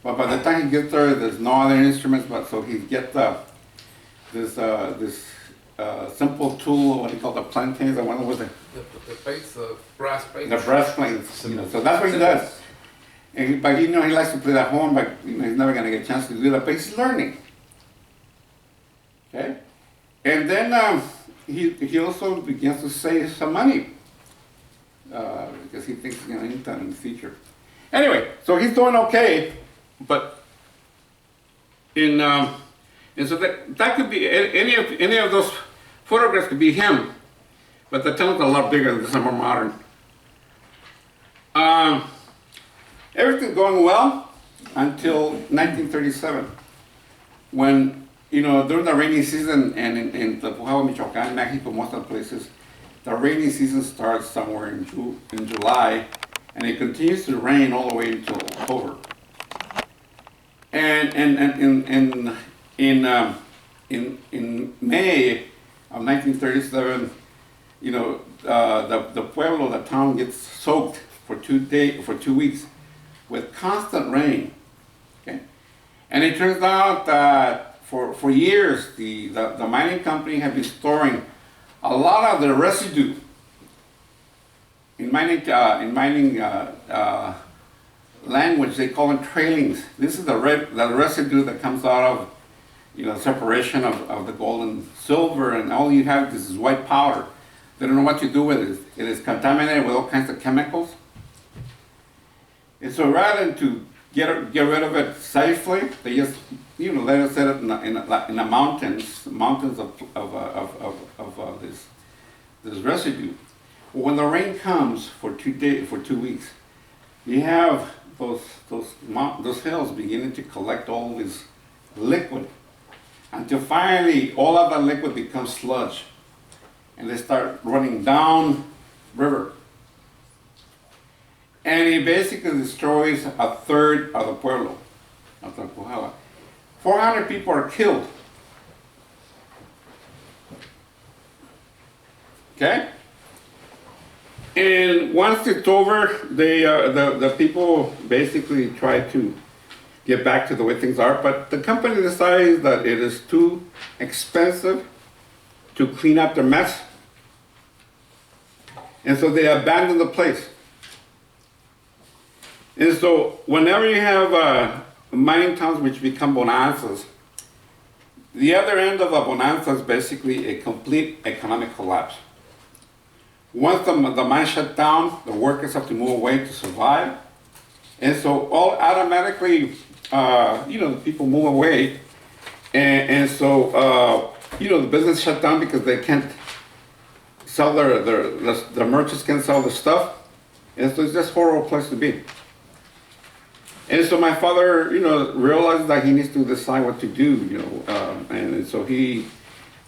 But by the time he gets there's no other instruments, but so he gets this simple tool, what he called the plantains. I wonder what the bass, the brass bass. The brass planes. So that's what he does. But he likes to play that horn, but he's never gonna get a chance to do that. But he's learning. Okay, and then he also begins to save some money because he thinks he's gonna need that in the future. Anyway, so he's doing okay, but and so that could be any of those photographs could be him, but the town's a lot bigger than some are modern. Everything's going well until 1937, when during the rainy season, and in Tlapujawa, Michoacán, Mexico, most of the places, the rainy season starts somewhere in July, and it continues to rain all the way until October. And in May of 1937, the pueblo, the town, gets soaked for 2 weeks with constant rain. Okay, and it turns out that for years the mining company had been storing a lot of the residue. In mining language, they call them trailings. This is the residue that comes out of separation of the gold and silver, and all you have is this white powder. They don't know what to do with it. It is contaminated with all kinds of chemicals. And so rather than to get rid of it safely, they just let it set it in the mountains of this residue. Well, when the rain comes for 2 weeks, you have those hills beginning to collect all this liquid, until finally all of that liquid becomes sludge, and they start running down river. And it basically destroys a third of the pueblo, of Tlapujawa. 400 people are killed. Okay? And once it's over, the people basically try to get back to the way things are, but the company decides that it is too expensive to clean up their mess. And so they abandon the place. And so whenever you have mining towns which become bonanzas, the other end of a bonanza is basically a complete economic collapse. Once the mine shut down, the workers have to move away to survive. And so all automatically, the people move away. And so, the business shut down because they can't sell the merchants can't sell the stuff. And so it's just a horrible place to be. And so my father, realizes that he needs to decide what to do, and so he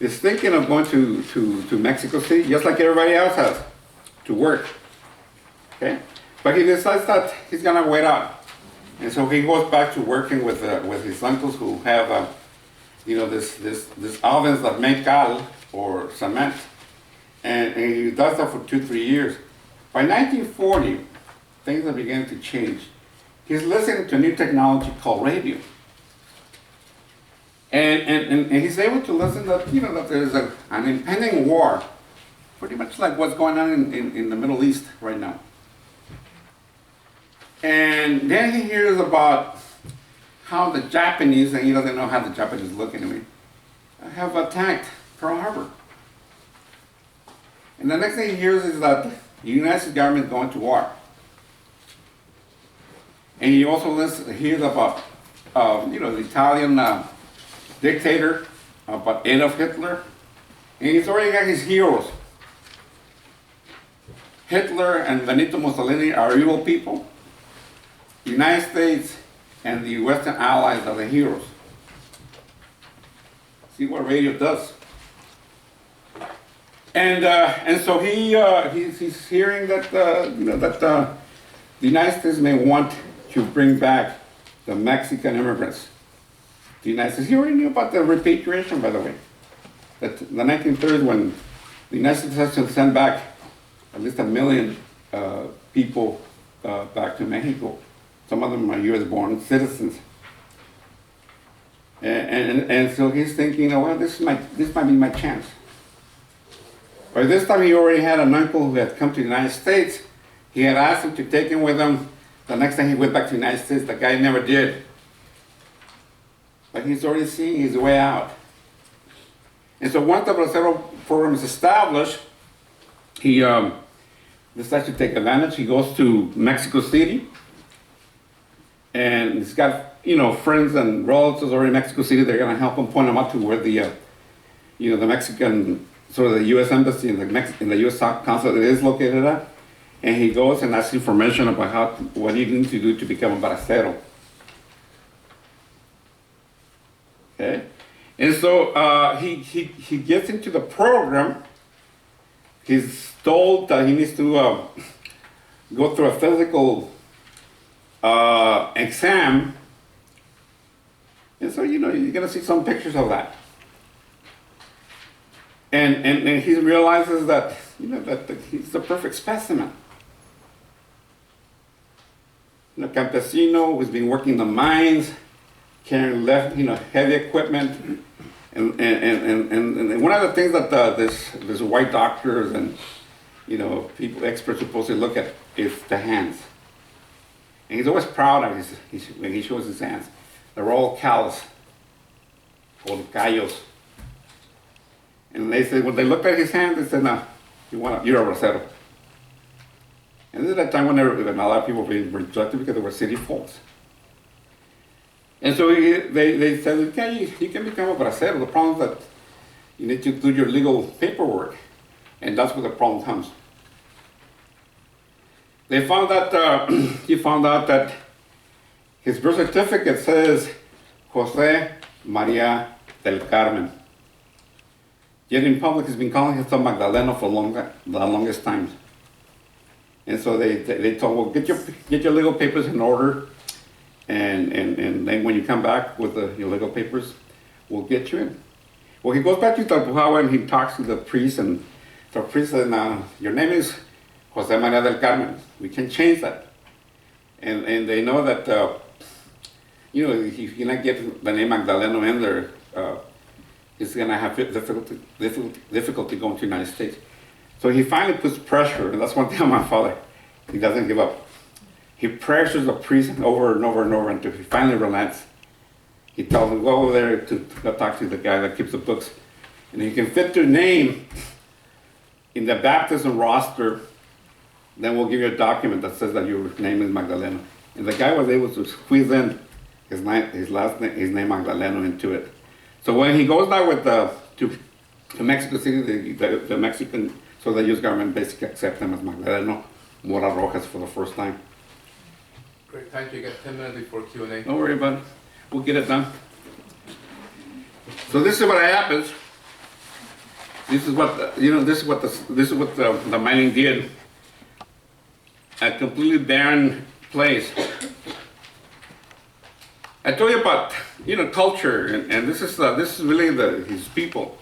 is thinking of going to Mexico City, just like everybody else has, to work. Okay, but he decides that he's gonna wait out, and so he goes back to working with his uncles who have, this ovens that make cal or cement, and he does that for 2-3 years. By 1940, things are beginning to change. He's listening to a new technology called radio. And he's able to listen that, that there's an impending war, pretty much like what's going on in the Middle East right now. And then he hears about how the Japanese, and he doesn't know how the Japanese look anyway, have attacked Pearl Harbor. And the next thing he hears is that the United States government is going to war. And he also hears about, the Italian dictator, about Adolf Hitler, and he's already got his heroes. Hitler and Benito Mussolini are evil people. The United States and the Western Allies are the heroes. See what radio does. And so he's hearing that the United States may want to bring back the Mexican immigrants. The United States, he already knew about the repatriation, by the way. That the 1930s, when the United States has to send back at least 1 million people back to Mexico. Some of them are US-born citizens. And so he's thinking, well, this might be my chance. By this time, he already had an uncle who had come to the United States. He had asked him to take him with him The next time he went back to the United States, the guy never did. But he's already seeing his way out. And so once the Bracero program is established, he decides to take advantage. He goes to Mexico City, and he's got, you know, friends and relatives already in Mexico City. They're going to help him point him out to where the, you know, the Mexican, sort of the U.S. Embassy in the U.S. Consulate is located at. And he goes and asks information about what he needs to do to become a bracero. Okay? And so he gets into the program. He's told that he needs to go through a physical exam. And so, you know, you're going to see some pictures of that. And he realizes that, you know, that he's the perfect specimen. You know, campesino who's been working the mines, carrying heavy equipment. And one of the things that this white doctors and, you know, experts supposed to look at is the hands. And he's always proud of when he shows his hands. They're all callous, called callos. And they said, when they looked at his hands, they said, no, you're a bracero. And this is a time when a lot of people were being rejected because they were city folks. And so they said, okay, you can become a bracero. The problem is that you need to do your legal paperwork. And that's where the problem comes. They found out, he found out that his birth certificate says Jose Maria del Carmen. Yet in public he's been calling himself Magdaleno for the longest time. And so they told, well, get your legal papers in order, and then when you come back with your legal papers, we'll get you in. Well, he goes back to Talpujawa and he talks to the priest, and the priest said, your name is Jose Maria del Carmen. We can change that. And they know that, you know, if you cannot get the name Magdaleno in there, he's going to have difficulty going to the United States. So he finally puts pressure, and that's one thing on my father. He doesn't give up. He pressures the priest over and over and over until he finally relents. He tells him, go over there to go talk to the guy that keeps the books. And if you can fit your name in the baptism roster, then we'll give you a document that says that your name is Magdaleno. And the guy was able to squeeze in his name Magdaleno into it. So when he goes back to Mexico City, the Mexican, so the U.S. government basically accepts him as Magdaleno Mora-Torres for the first time. Great, thank you. You got 10 minutes before Q&A. Don't worry about it. We'll get it done. So this is what happens. This is what the mining did. A completely barren place. I told you about, you know, culture, and this is really his people.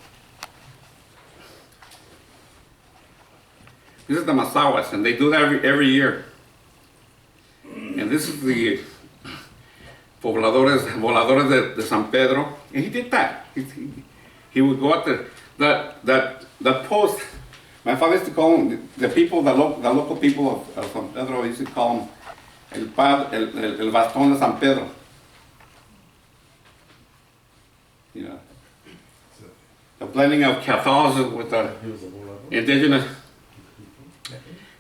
This is the Masawas, and they do that every year. And this is the voladores de San Pedro, and he did that. He would go out there. That post. My father used to call them the local people of San Pedro. He used to call them el bastón de San Pedro. You know, the blending of Catholicism with the indigenous.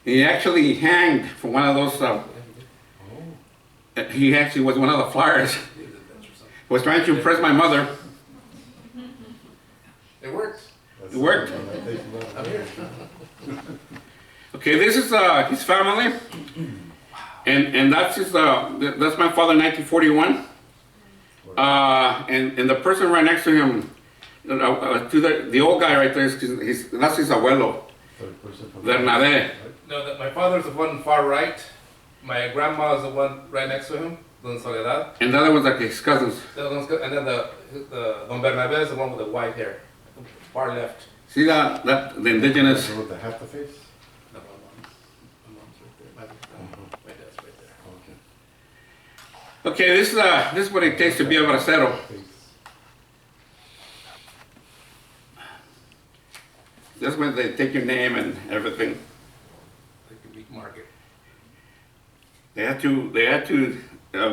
He actually hanged for one of those. He actually was one of the flyers. He was trying to impress my mother. It works. It worked. I'm here. Okay, this is his family, and that's that's my father in 1941. And the person right next to him, to the old guy right there, that's his abuelo, Bernabé. No, my father's the one far right. My grandma is the one right next to him, Don Soledad. And the other one's like his cousins. And then the Don Bernabé is the one with the white hair, far left. See that the indigenous. With the half the face? No, my mom's right there. My dad's right there. Okay, this is what it takes to be a bracero. That's when they take your name and everything. Like a meat market. They had to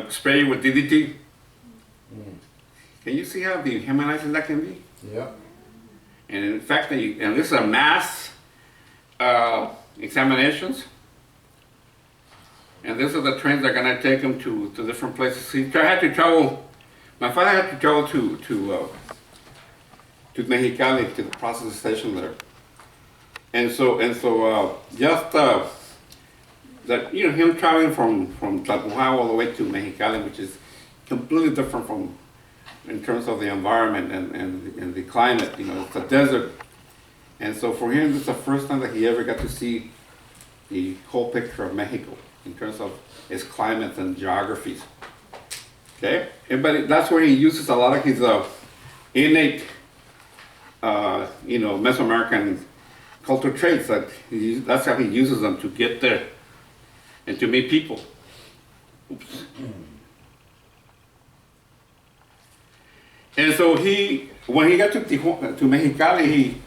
spray with DDT. Can you see how dehumanizing that can be? Yeah. And in fact, and this is a mass examinations. And these are the trains that are going to take him to different places. He had to travel. My father had to travel to Mexicali, to the processing station there. And so just that, you know, him traveling from Tlalpujahua all the way to Mexicali, which is completely different from, in terms of the environment and the climate, you know, it's a desert. And so for him, this is the first time that he ever got to see the whole picture of Mexico in terms of its climate and geographies. Okay? But that's where he uses a lot of his innate, you know, Mesoamerican cultural traits. That's how he uses them to get there and to meet people. Oops. And so when he got to Mexicali, he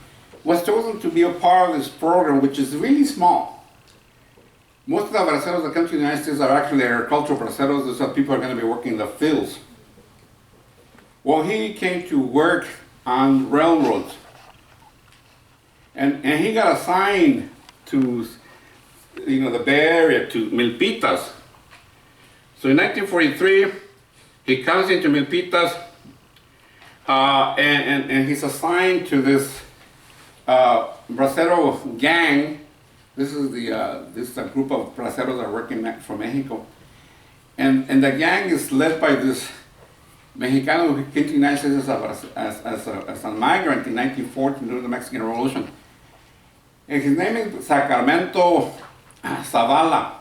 was chosen to be a part of this program, which is really small. Most of the braceros that come to the United States are actually agricultural braceros. Those are people who are going to be working in the fields. Well, he came to work on railroads. And he got assigned to, you know, the Bay Area, to Milpitas. So in 1943, he comes into Milpitas, and he's assigned to this bracero gang. This is a group of braceros that are working for Mexico. And the gang is led by this Mexicano who came to the United States as a migrant in 1914 during the Mexican Revolution. And his name is Sacramento Zavala.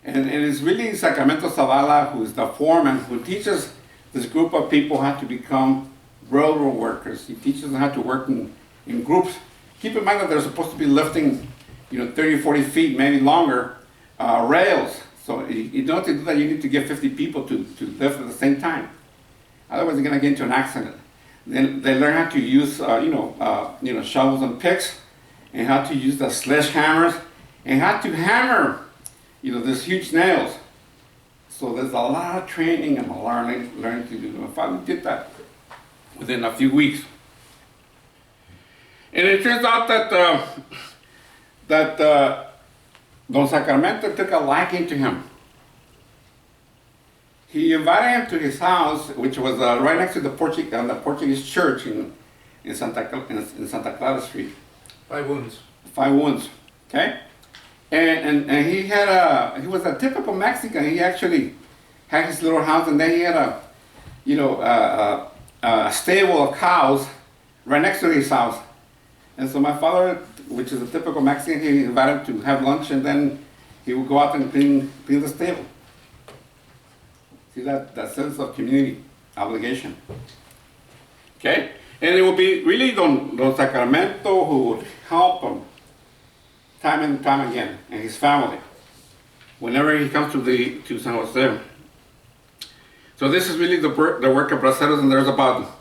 And it's really Sacramento Zavala who is the foreman, who teaches this group of people how to become railroad workers. He teaches them how to work in groups. Keep in mind that they're supposed to be lifting, you know, 30, 40 feet, maybe longer, rails. So in order to do that, you need to get 50 people to lift at the same time. Otherwise, you're going to get into an accident. Then they learn how to use, shovels and picks, and how to use the sledgehammers, and how to hammer, you know, these huge nails. So there's a lot of training and learning to do. My father did that within a few weeks. And it turns out that Don Sacramento took a liking to him. He invited him to his house, which was right next to the Portuguese church in Santa Clara Street. 5 wounds. 5 wounds, okay? And he was a typical Mexican. He actually had his little house, and then he had a stable of cows right next to his house. And so my father, which is a typical Mexican, he invited him to have lunch, and then he would go out and clean the stable. See that sense of community obligation. Okay? And it will be really Don Sacramento who would help him time and time again, and his family, whenever he comes to San Jose. So this is really the work of braceros, and there's about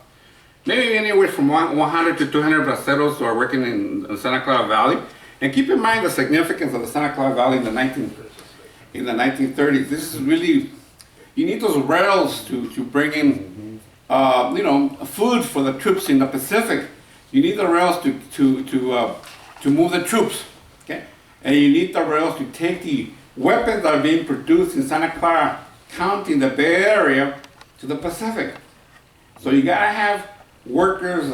maybe anywhere from 100 to 200 braceros who are working in Santa Clara Valley. And keep in mind the significance of the Santa Clara Valley in the 1930s. This is really, you need those rails to bring in, food for the troops in the Pacific. You need the rails to move the troops, okay? And you need the rails to take the weapons that are being produced in Santa Clara County in the Bay Area to the Pacific. So you gotta have workers,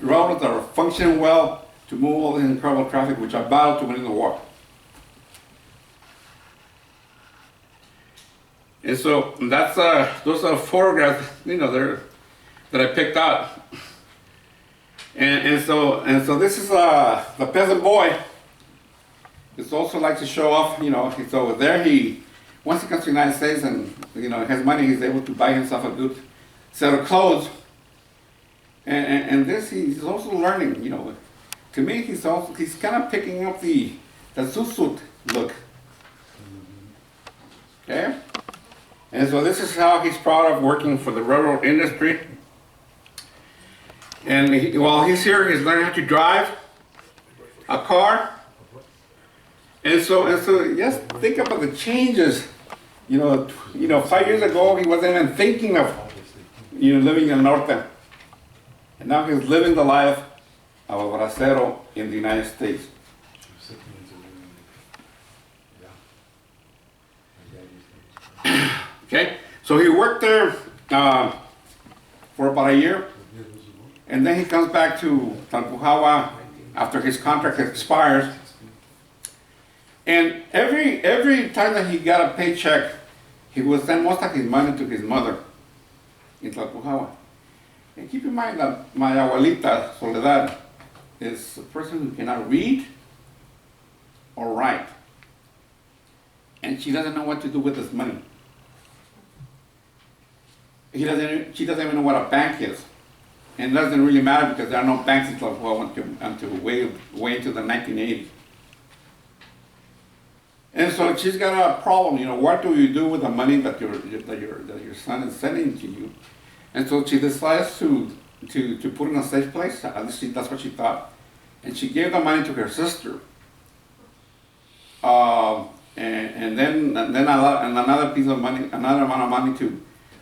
railroads that are functioning well to move all this incredible traffic, which are vital to winning the war. And so that's those are photographs, that I picked out. And so this is the peasant boy. It's also like to show off, he's over there. Once he comes to the United States and has money, he's able to buy himself a good set of clothes. And this he's also learning, To me, he's kind of picking up the Zusut look. Okay? And so this is how he's proud of working for the railroad industry. And while he's here, he's learning how to drive a car. And so, yes, think about the changes. 5 years ago, he wasn't even thinking of, living in Norte. And now he's living the life of a bracero in the United States. Okay, so he worked there for about a year, and then he comes back to Talpujawa after his contract expires. And every time that he got a paycheck, he would send most of his money to his mother in Talpujawa. And keep in mind that my abuelita, Soledad, is a person who cannot read or write. And she doesn't know what to do with this money. She doesn't even know what a bank is. And it doesn't really matter because there are no banks in Talpujawa until way into the 1980s. And so she's got a problem, what do you do with the money that your son is sending to you? And so she decides to put in a safe place. At least that's what she thought. And she gave the money to her sister. And then another piece of money, another amount of money to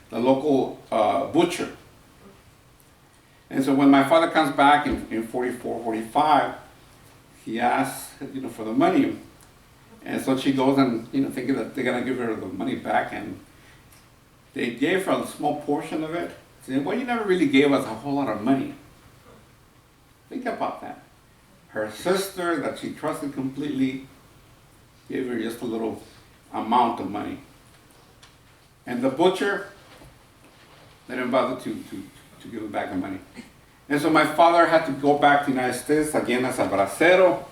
the local butcher. And so when my father comes back in 44, 45, he asks, for the money. And so she goes and, thinking that they're gonna give her the money back, and they gave her a small portion of it, saying, well, you never really gave us a whole lot of money. Think about that. Her sister that she trusted completely gave her just a little amount of money. And the butcher, they didn't bother to give her back the money. And so my father had to go back to the United States again as a bracero.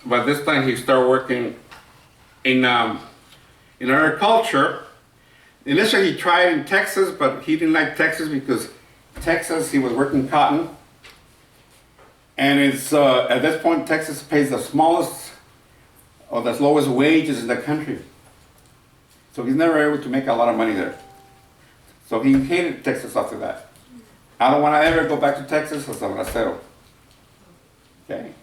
But this time he started working in agriculture. Initially he tried in Texas, but he didn't like Texas because Texas, he was working cotton. And it's at this point, Texas pays the smallest or the lowest wages in the country. So he's never able to make a lot of money there. So he hated Texas after that. I don't want to ever go back to Texas as a bracero. Okay.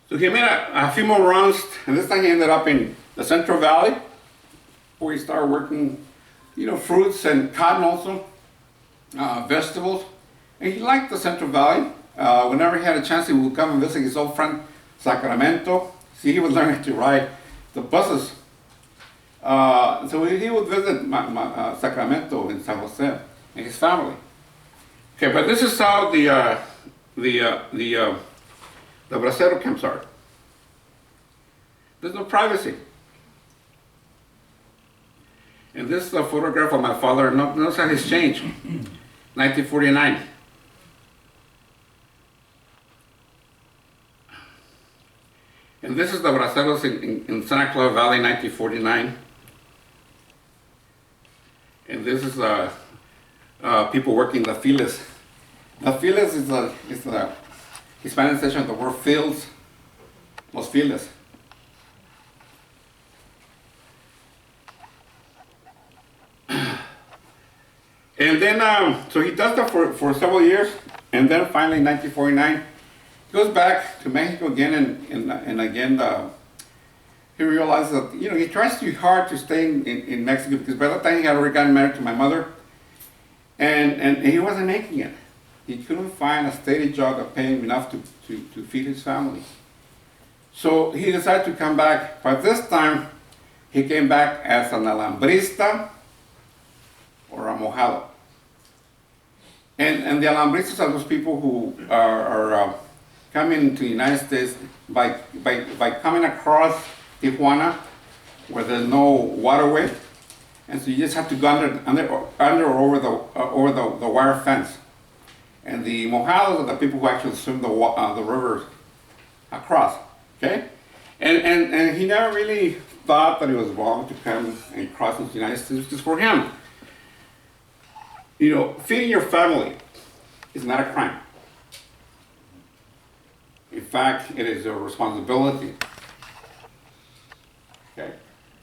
So he made a few more runs, and this time he ended up in the Central Valley, where he started working, fruits and cotton also, vegetables. And he liked the Central Valley. Whenever he had a chance, he would come and visit his old friend, Sacramento. See, he was learning to ride the buses. So he would visit Sacramento in San Jose and his family. Okay, but this is how the bracero camps are. There's no privacy. And this is a photograph of my father. Notice how he's changed. 1949. And this is the braceros in Santa Clara Valley, 1949. And this is people working the files. The files is the Hispanic section of the word fields, los files. And then, so he does that for several years, and then finally in 1949, he goes back to Mexico again, and again, he realizes that, he tries too hard to stay in Mexico, because by that time he had already gotten married to my mother, and he wasn't making it. He couldn't find a steady job that paid him enough to feed his family. So he decided to come back, but this time he came back as an alambrista or a mojado. And the alambristas are those people who are coming to the United States by coming across Tijuana, where there's no waterway, and so you just have to go under or over the wire fence. And the mojados are the people who actually swim the rivers across. Okay, and he never really thought that it was wrong to come and cross into the United States, because for him, feeding your family is not a crime. In fact, it is your responsibility. Okay,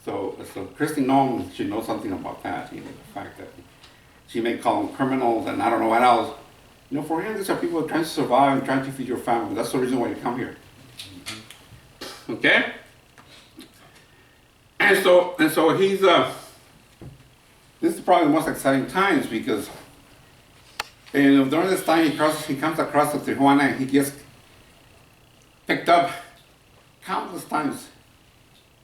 so Christy Nong, she knows something about that. The fact that she may call them criminals and I don't know what else. For him, these are people trying to survive and trying to feed your family. That's the reason why you come here. Okay? And so he's, this is probably the most exciting times because during this time he comes across to Tijuana and he gets picked up countless times,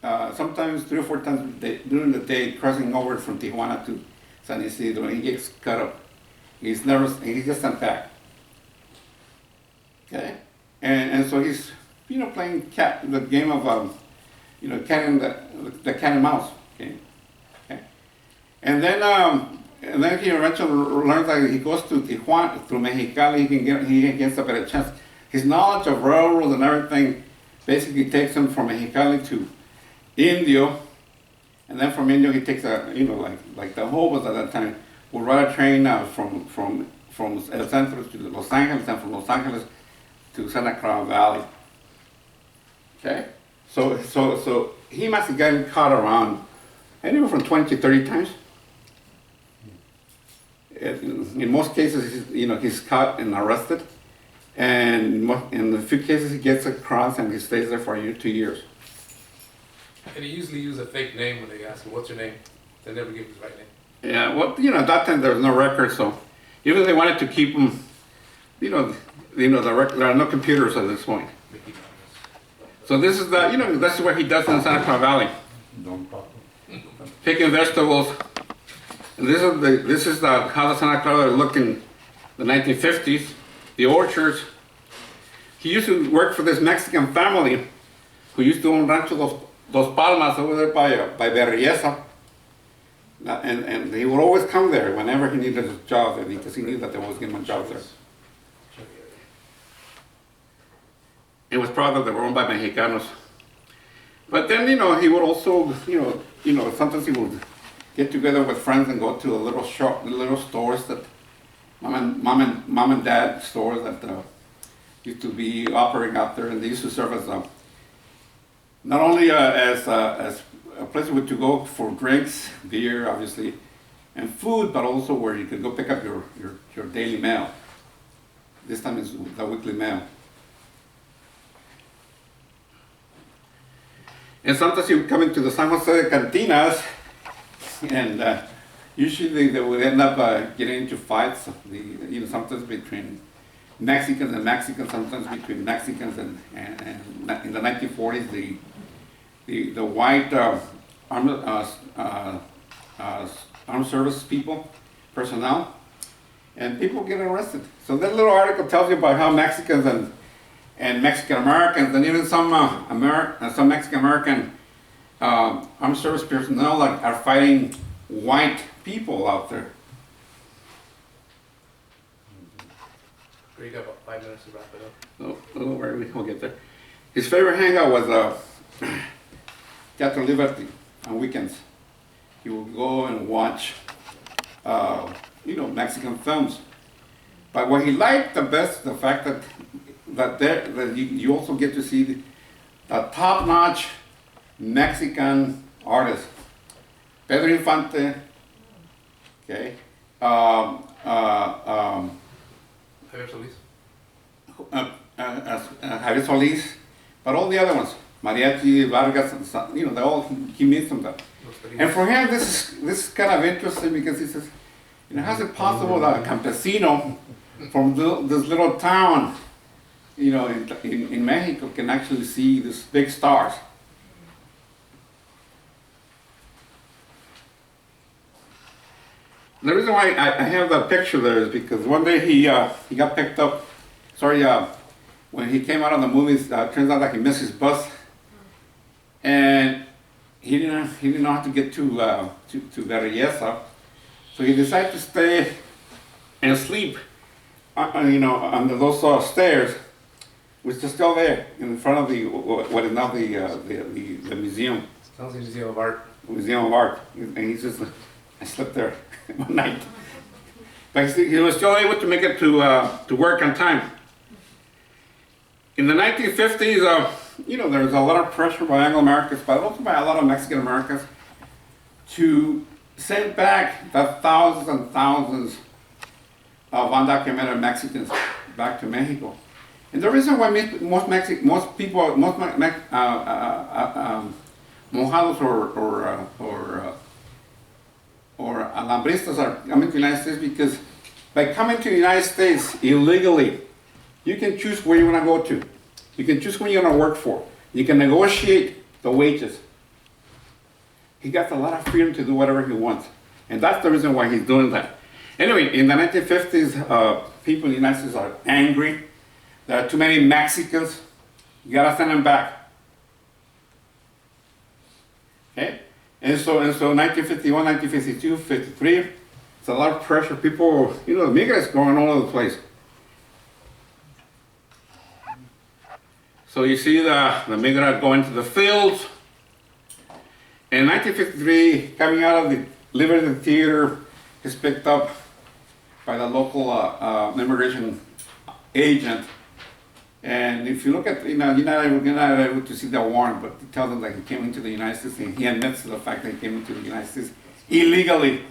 sometimes 3 or 4 times during the day, crossing over from Tijuana to San Isidro, and he gets cut up. He's nervous and he gets sent back. Okay? And so he's, playing the game of, cat and the cat and mouse game. Okay? And then he eventually learns that he goes to Tijuana, through Mexicali, he gets a better chance. His knowledge of railroads and everything basically takes him from Mexicali to Indio, and then from Indio he takes like the Hobos at that time would ride a train from El Centro to Los Angeles, and from Los Angeles to Santa Clara Valley. Okay, so he must have gotten caught around anywhere from 20 to 30 times. In most cases, he's caught and arrested, and in a few cases he gets across and he stays there for 2 years. And he usually uses a fake name when they ask him, what's your name? They never give his right name. Yeah, well, at that time there was no record, so even they wanted to keep him, the record, there are no computers at this point. So this is that's what he does in Santa Clara Valley. Picking vegetables. And this is how the Santa Clara looked in the 1950s. The orchards. He used to work for this Mexican family who used to own Rancho Dos Palmas over there by Berryessa. And he would always come there whenever he needed a job, because he knew that they always give him a job there. It was probably that they were owned by Mexicanos. But then, he would also, sometimes he would get together with friends and go to the little stores that mom and dad stores that used to be operating out there, and they used to serve as not only as a place to go for drinks, beer, obviously, and food, but also where you could go pick up your daily mail. This time it's the weekly mail. And sometimes you would come into the San Jose cantinas, and usually they would end up getting into fights, sometimes between Mexicans and Mexicans, sometimes between Mexicans and in the 1940s, the white armed service personnel, and people get arrested. So that little article tells you about how Mexicans and Mexican Americans, and even some Mexican American armed service personnel are fighting white people out there. You got about 5 minutes to wrap it up. Oh, don't worry, we'll get there. His favorite hangout was Teatro Liberty on weekends. He would go and watch, Mexican films. But what he liked the best, the fact that you also get to see the top-notch Mexican artists. Pedro Infante, okay, Javier Solis. Javier Solis, but all the other ones, Mariachi, Vargas, he meets them there. And for him, this is kind of interesting because he says, how's it possible that a campesino from this little town, in Mexico can actually see these big stars? The reason why I have that picture there is because one day he got picked up. When he came out of the movies, turns out that he missed his bus, and he didn't know how to get to Berryessa, so he decided to stay and sleep, under those stairs, which is still there in front of what is now the museum. Sounds like Museum of Art. Museum of Art, and he says, I slept there one night. But he was still able to make it to work on time. In the 1950s, there was a lot of pressure by Anglo-Americans, but also by a lot of Mexican Americans, to send back the thousands and thousands of undocumented Mexicans back to Mexico. And the reason why most people, most mojados or alambristas are coming to the United States because by coming to the United States illegally, you can choose where you want to go to. You can choose who you're going to work for. You can negotiate the wages. He got a lot of freedom to do whatever he wants. And that's the reason why he's doing that. Anyway, in the 1950s, people in the United States are angry. There are too many Mexicans. You gotta send them back. Okay? And so 1951, 1952, 53, it's a lot of pressure. People, you know, the migrants going all over the place. So you see the migrant going to the fields. In 1953, coming out of the Liberty Theater, is picked up by the local immigration agent. And if you look at, you're not able to see the warrant, but it tells them that he came into the United States, and he admits to the fact that he came into the United States illegally.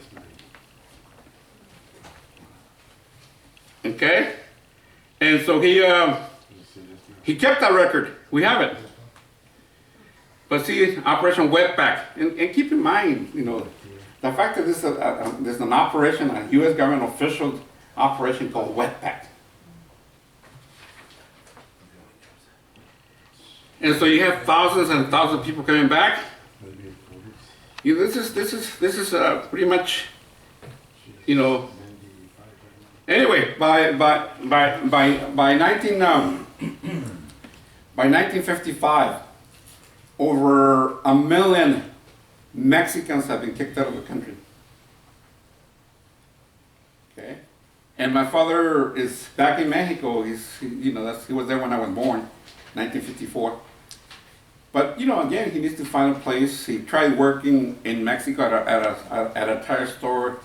Okay? And so he kept that record. We have it. But see, Operation Wetback, and keep in mind, you know, the fact that there's an operation, a U.S. government official operation called Wetback. And so you have thousands and thousands of people coming back. You know, this is pretty much, you know. Anyway, by 1955, over 1 million Mexicans have been kicked out of the country. Okay, and my father is back in Mexico. He was there when I was born, 1954. But you know, again, he needs to find a place. He tried working in Mexico at a tire store,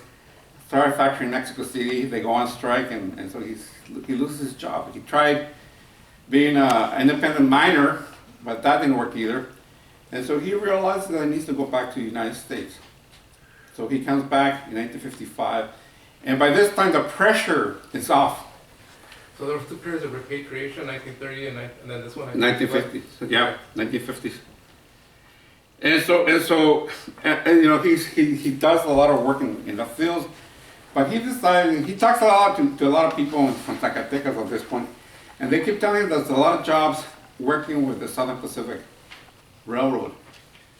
tire factory in Mexico City. They go on strike, and so he loses his job. He tried being an independent miner, but that didn't work either. And so he realized that he needs to go back to the United States. So he comes back in 1955, and by this time the pressure is off. So there were two periods of repatriation, 1930 and then this one. 1950s, yeah, 1950s. And so, you know, he does a lot of work in the fields, but he decided, he talks a lot to a lot of people from Zacatecas at this point, and they keep telling him there's a lot of jobs working with the Southern Pacific Railroad.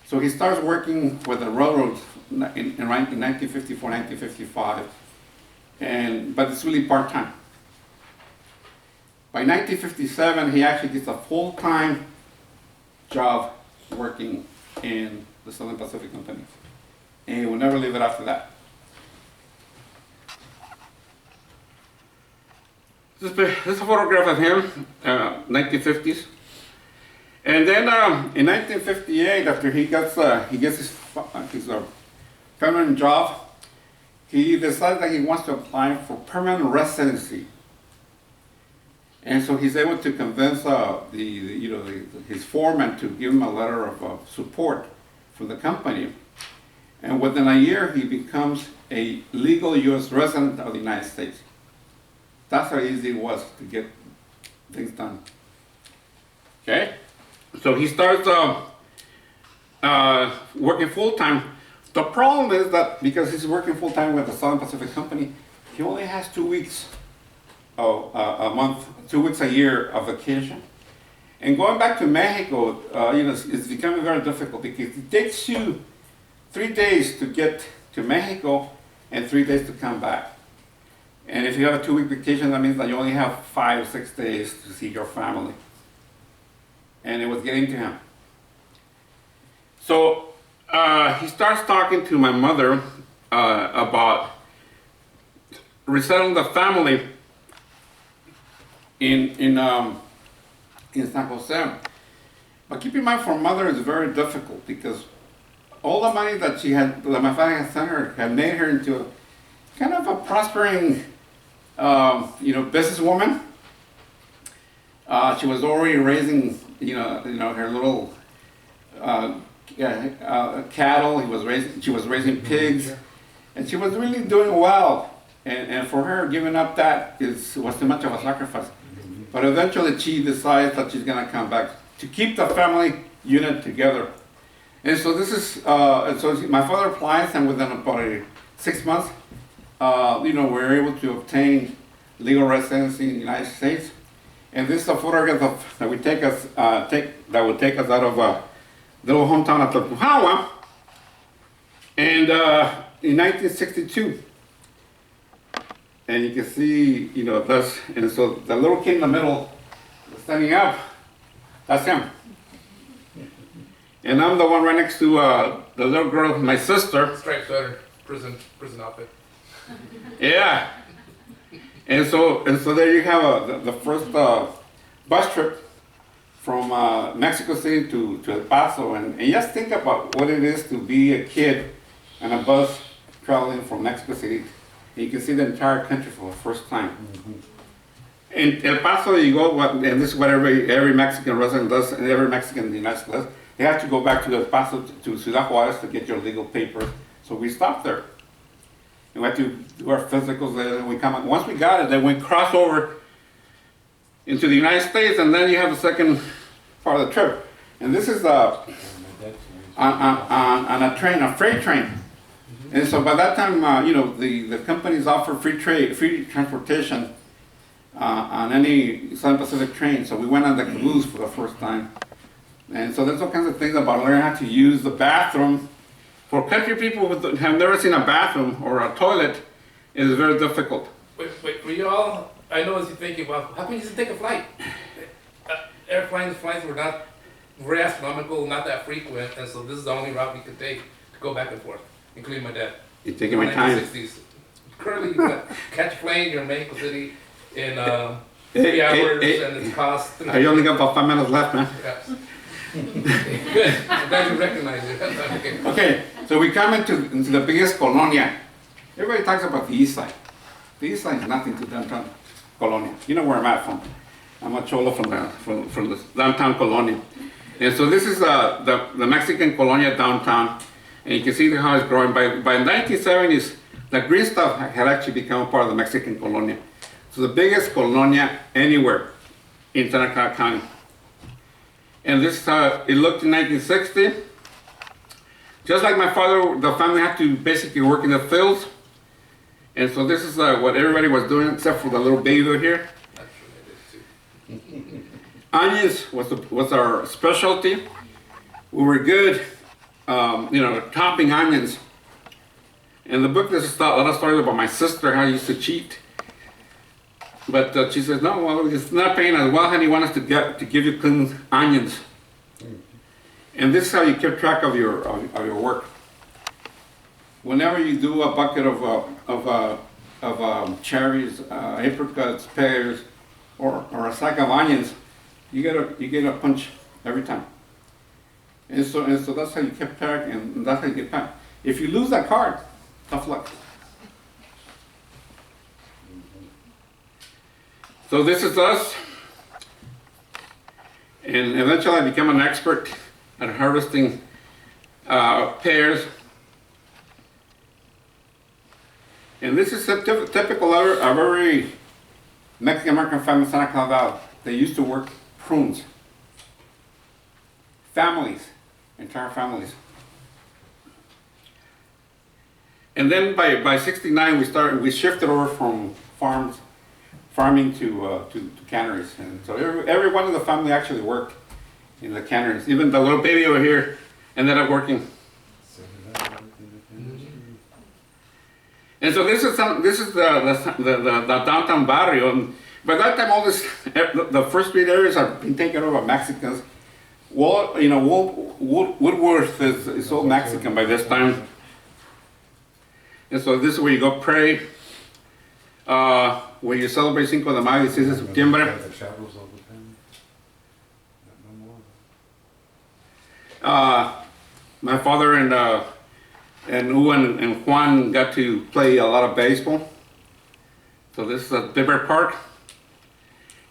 So he starts working with the railroads in 1954, 1955, but it's really part-time. By 1957, he actually gets a full-time job working in the Southern Pacific Company. And he will never leave it after that. This is a photograph of him, 1950s. And then in 1958, after he gets his permanent job, he decides that he wants to apply for permanent residency. And so he's able to convince his foreman to give him a letter of support from the company. And within a year, he becomes a legal U.S. resident of the United States. That's how easy it was to get things done. Okay? So he starts working full-time. The problem is that because he's working full-time with the Southern Pacific Company, he only has 2 weeks a month, 2 weeks a year of vacation. And going back to Mexico, it's becoming very difficult because it takes you 3 days to get to Mexico and 3 days to come back. And if you have a 2-week vacation, that means that you only have 5 or 6 days to see your family. And it was getting to him. So he starts talking to my mother about resettling the family in San Jose. But keep in mind, for mother, it's very difficult because all the money that my father had sent her, had made her into kind of a prospering, businesswoman. She was already raising, her little cattle. She was raising pigs, and she was really doing well. And for her, giving up that was too much of a sacrifice. But eventually she decides that she's gonna come back to keep the family unit together. And so this is, and so my father applies, and within about 6 months, we're able to obtain legal residency in the United States. And this is a photograph that would take us out of little hometown of Tokuhawa, and in 1962. And you can see, that's, and so the little kid in the middle, standing up, that's him. And I'm the one right next to the little girl, my sister. Striped sweater, prison outfit. Yeah. And so there you have the first bus trip from Mexico City to El Paso. And just think about what it is to be a kid on a bus traveling from Mexico City. And you can see the entire country for the first time. In El Paso, you go, and this is what every Mexican resident does, and every Mexican in the United States does. They have to go back to El Paso, to Ciudad Juarez to get your legal papers. So we stopped there. And we had to do our physicals there, and we come out. Once we got it, then we cross over into the United States, and then you have the second part of the trip. And this is on a train, a freight train. And so by that time, the companies offer free transportation on any Southern Pacific train. So we went on the caboose for the first time. And so there's all kinds of things about learning how to use the bathroom. For country people who have never seen a bathroom or a toilet, it is very difficult. Wait, for y'all, I know as you're thinking, well, how can you just take a flight? Flights were not very astronomical, not that frequent, and so this is the only route we could take to go back and forth, including my dad. You're taking my time. 1960s. Currently, you can catch a plane, you're in Mexico City in 3 hours, and it costs... I only got about 5 minutes left, man. Yes. Good. I'm glad you recognize it. Okay, so we come into the biggest colonia. Everybody talks about the east side. The east side is nothing to downtown Colonia. You know where I'm at from. I'm a cholo from the downtown Colonia. And so this is the Mexican Colonia downtown. And you can see how it's growing. By the 1970s, the green stuff had actually become a part of the Mexican Colonia. So the biggest colonia anywhere in Santa Clara County. And this, it looked in 1960. Just like my father, the family had to basically work in the fields. And so this is what everybody was doing, except for the little baby over here. Onions was our specialty. We were good, chopping onions. And the book, there's a lot of stories about my sister, how I used to cheat. But she says, no, well, it's not paying as well, honey. Want us to give you clean onions. And this is how you keep track of your work. Whenever you do a bucket of cherries, apricots, pears, or a sack of onions, you get a punch every time. And so that's how you keep track, and that's how you get paid. If you lose that card, tough luck. So this is us, and eventually I became an expert at harvesting pears. And this is typical of every Mexican-American family in Santa Clara Valley. They used to work prunes. Families, entire families. And then by 69 we shifted over from farming to canneries, and so every one of the family actually worked in the canneries. Even the little baby over here ended up working. And so this is the downtown barrio. And by that time, all this the first street areas have been taken over by Mexicans. Woodworth is all Mexican by this time. And so this is where you go pray. Where you celebrate Cinco de Mayo, 6 de septiembre. My father and Hugo and Juan got to play a lot of baseball. So this is at Bibber Park.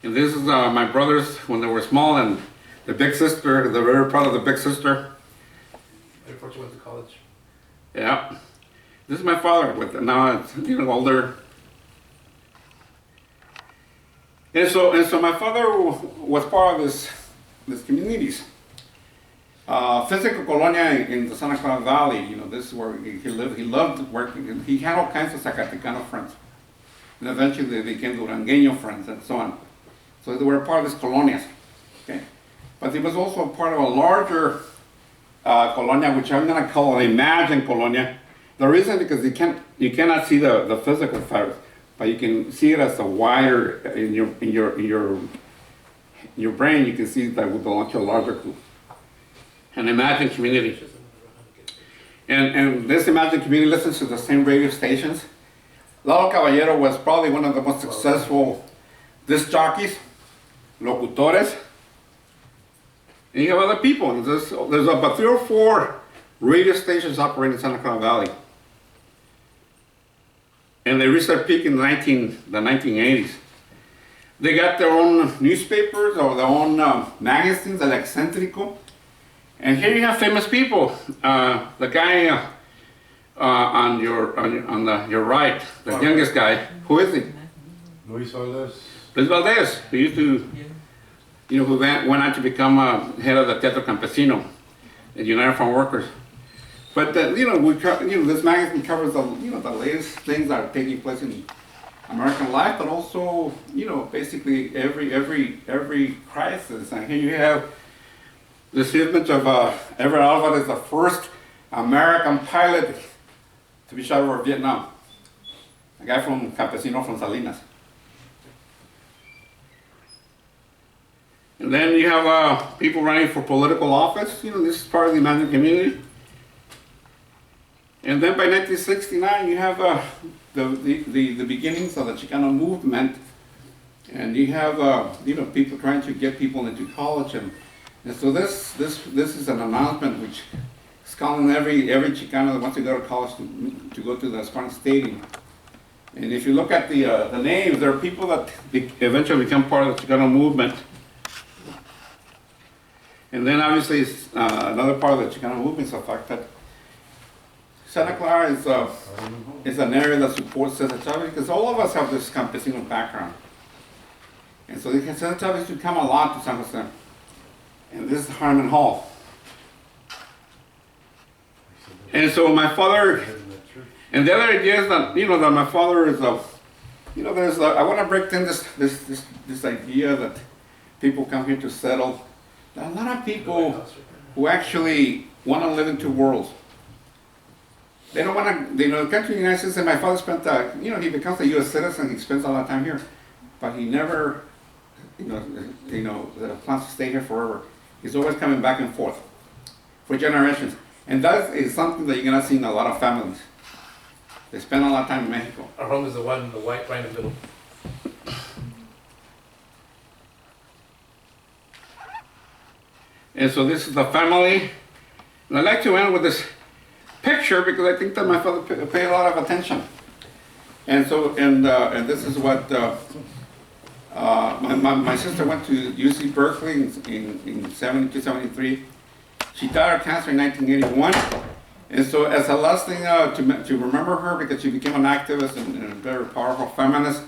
And this is my brothers when they were small, and the big sister, they're very proud of the big sister. Before she went to college. Yeah. This is my father, with now it's older. And so my father was part of this communities. Physical Colonia in the Santa Clara Valley, you know, this is where he lived. He loved working. He had all kinds of Zacatecano friends. And eventually they became Durangueño friends and so on. So they were part of these colonias. Okay? But he was also part of a larger colonia, which I'm going to call an imagined colonia. The reason because you cannot see the physical fabric, but you can see it as a wider in your brain. You can see that we belong to a larger group, an imagined community. And this imagined community listens to the same radio stations. Lalo Caballero was probably one of the most successful disc jockeys, locutores. And you have other people. There's about 3 or 4 radio stations operating in Santa Clara Valley. And they reached their peak in the 1980s. They got their own newspapers or their own magazines, El Excentrico. And here you have famous people. The guy on your right, the youngest guy, who is he? Luis Valdez. Luis Valdez, who used to, you know, who went on to become head of the Teatro Campesino, the United Farm Workers. But you know, this magazine covers the latest things that are taking place in American life, but also, you know, basically every crisis. And here you have this image of Everett Alvarez, the first American pilot to be shot over Vietnam. A guy from Campesino from Salinas. And then you have people running for political office. You know, this is part of the imagined community. And then by 1969, you have the beginnings of the Chicano movement, and you have you know, people trying to get people into college, and so this is an announcement which is calling every Chicano that wants to go to college to go to the Spartan Stadium. And if you look at the names, there are people that eventually become part of the Chicano movement. And then obviously another part of the Chicano movement is the fact that Santa Clara is an area that supports Cesar Chavez, because all of us have this campesino background. And so Cesar Chavez used to come a lot to San Jose. And this is Harmon Hall. And so my father, and the other idea is that, you know, that my father is you know, I want to break in this idea that people come here to settle. There are a lot of people who actually want to live in 2 worlds. They don't want to, you know, the country of the United States, and my father spent, you know, he becomes a U.S. citizen, he spends a lot of time here, but he never, you know, plans to stay here forever. He's always coming back and forth for generations. And that is something that you're going to see in a lot of families. They spend a lot of time in Mexico. Our home is the one, the white right in the middle. And so this is the family. And I'd like to end with this picture because I think that my father paid a lot of attention. And so, and this is what my sister went to UC Berkeley in 72, 73. She died of cancer in 1981. And so as a last thing to remember her, because she became an activist and a very powerful feminist,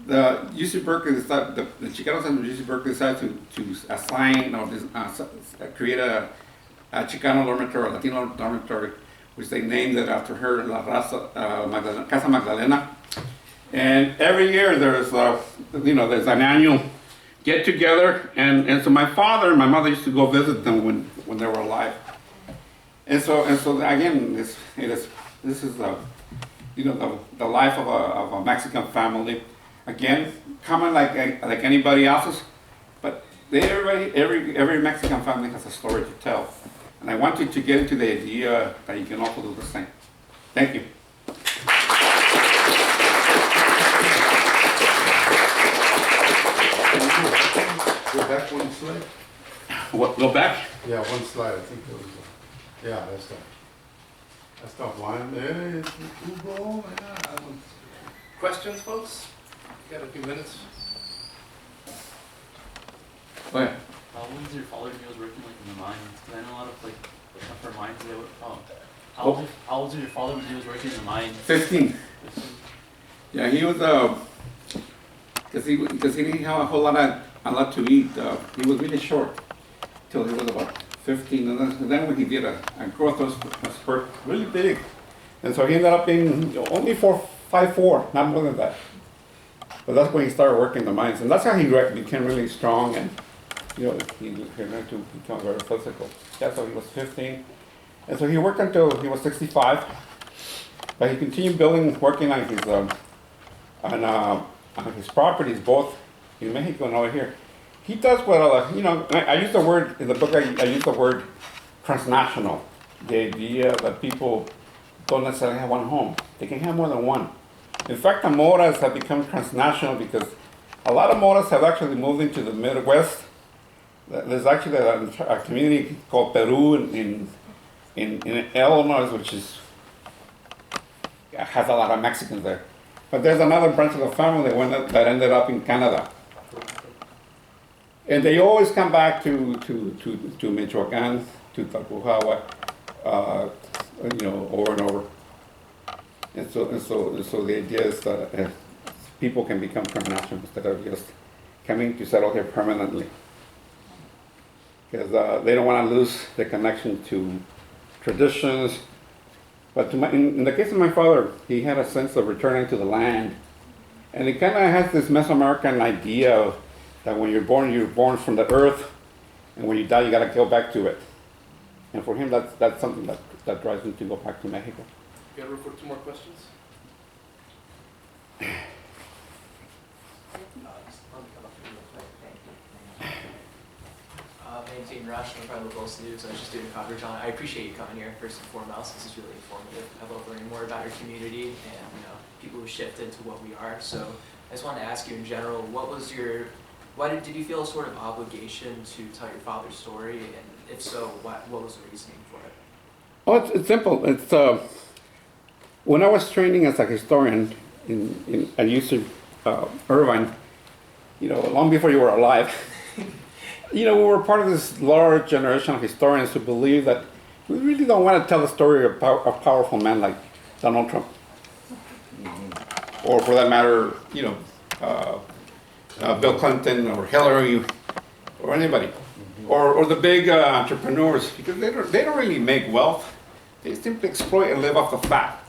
the UC Berkeley, the Chicanos at UC Berkeley decided to assign or create a Chicano dormitory, a Latino dormitory, which they named it after her, La Raza, Casa Magdalena. And every year there's, you know, there's an annual get together, and so my father and my mother used to go visit them when they were alive. And so again, this is you know, the life of a Mexican family. Again, common like anybody else's, but every Mexican family has a story to tell. And I want you to get into the idea that you can also do the same. Thank you. Go back 1 slide. What, go back? Yeah, 1 slide. I think that was. Yeah, that's the one. There. Questions, folks? Got a few minutes. Go ahead. What was your father when he was working like in the mines? Because I know a lot of like tougher mines. They would, how old was your father when he was working in the mines? 15. Yeah, he was because he didn't have a lot to eat. He was really short till he was about 15, and then when he did a growth spurt, really big, and so he ended up being only 5'4", not more than that. But that's when he started working the mines, and that's how he became really strong, and he learned to become very physical. That's how he was 15, and so he worked until he was 65. But he continued working on his properties, both in Mexico and over here. He does what I use the word in the book. I use the word transnational. The idea that people don't necessarily have one home; they can have more than one. In fact, the Moras have become transnational because a lot of Moras have actually moved into the Midwest. There's actually a community called Peru in Illinois, which has a lot of Mexicans there. But there's another branch of the family that ended up in Canada. And they always come back to Michoacan, to Talpujawa, over and over. And so the idea is that people can become transnational instead of just coming to settle here permanently. Because they don't want to lose the connection to traditions. But in the case of my father, he had a sense of returning to the land. And he kind of has this Mesoamerican idea of that when you're born from the earth, and when you die, you got to go back to it. And for him, that's something that drives him to go back to Mexico. You got room for 2 more questions? Maintain rational private goals to do, so I was just doing coverage on it. I appreciate you coming here first and foremost. This is really informative. I love learning more about your community and people who shift into what we are. So I just wanted to ask you in general, did you feel a sort of obligation to tell your father's story, and if so, what was the reasoning for it? Oh, it's simple. It's when I was training as a historian at UC Irvine, long before you were alive. We were part of this large generation of historians who believe that we really don't want to tell the story of powerful men like Donald Trump. Or for that matter, Bill Clinton or Hillary or anybody. Or the big entrepreneurs, because they don't really make wealth. They simply exploit and live off the fat.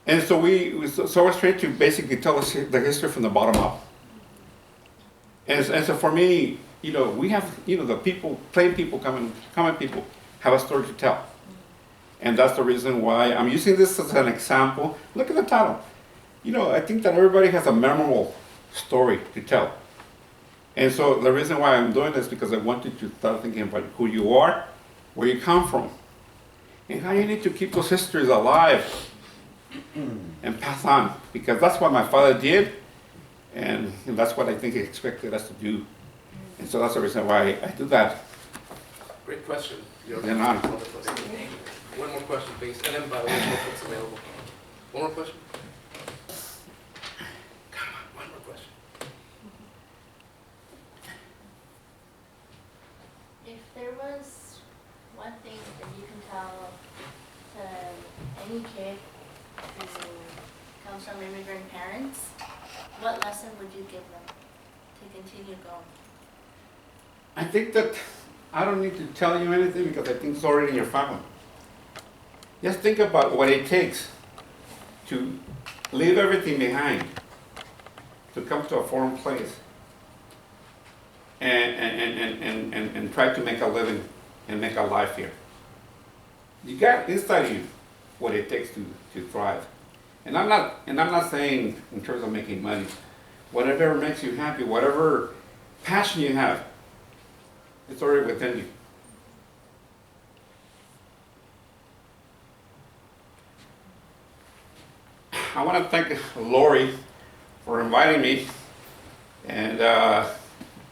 And so I was trained to basically tell the history from the bottom up. And so for me, we have, the people, plain people, common people, have a story to tell. And that's the reason why I'm using this as an example. Look at the title. I think that everybody has a memorable story to tell. And so the reason why I'm doing this is because I want you to start thinking about who you are, where you come from, and how you need to keep those histories alive and pass on. Because that's what my father did. And that's what I think he expected us to do. And so that's the reason why I do that. Great question. Then on. One more question, please. And then by the way, what's available. One more question. Come on, one more question. If there was one thing that you can tell to any kid who comes from immigrant parents, what lesson would you give them to continue going? I think that I don't need to tell you anything because I think it's already in your family. Just think about what it takes to leave everything behind, to come to a foreign place and try to make a living and make a life here. You got inside you what it takes to thrive. And I'm not saying in terms of making money. Whatever makes you happy, whatever passion you have, it's already within you. I want to thank Lori for inviting me, and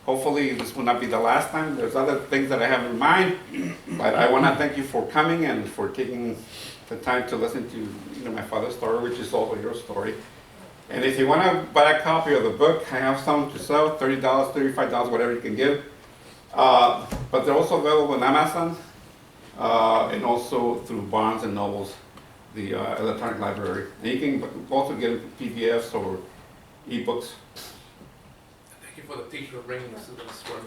hopefully this will not be the last time. There's other things that I have in mind, but I want to thank you for coming and for taking the time to listen to my father's story, which is also your story. And if you want to buy a copy of the book, I have some to sell, $30, $35, whatever you can give. But they're also available on Amazon and also through Barnes and Nobles, the electronic library. And you can also get PDFs or ebooks. Thank you for the teacher for bringing this to us for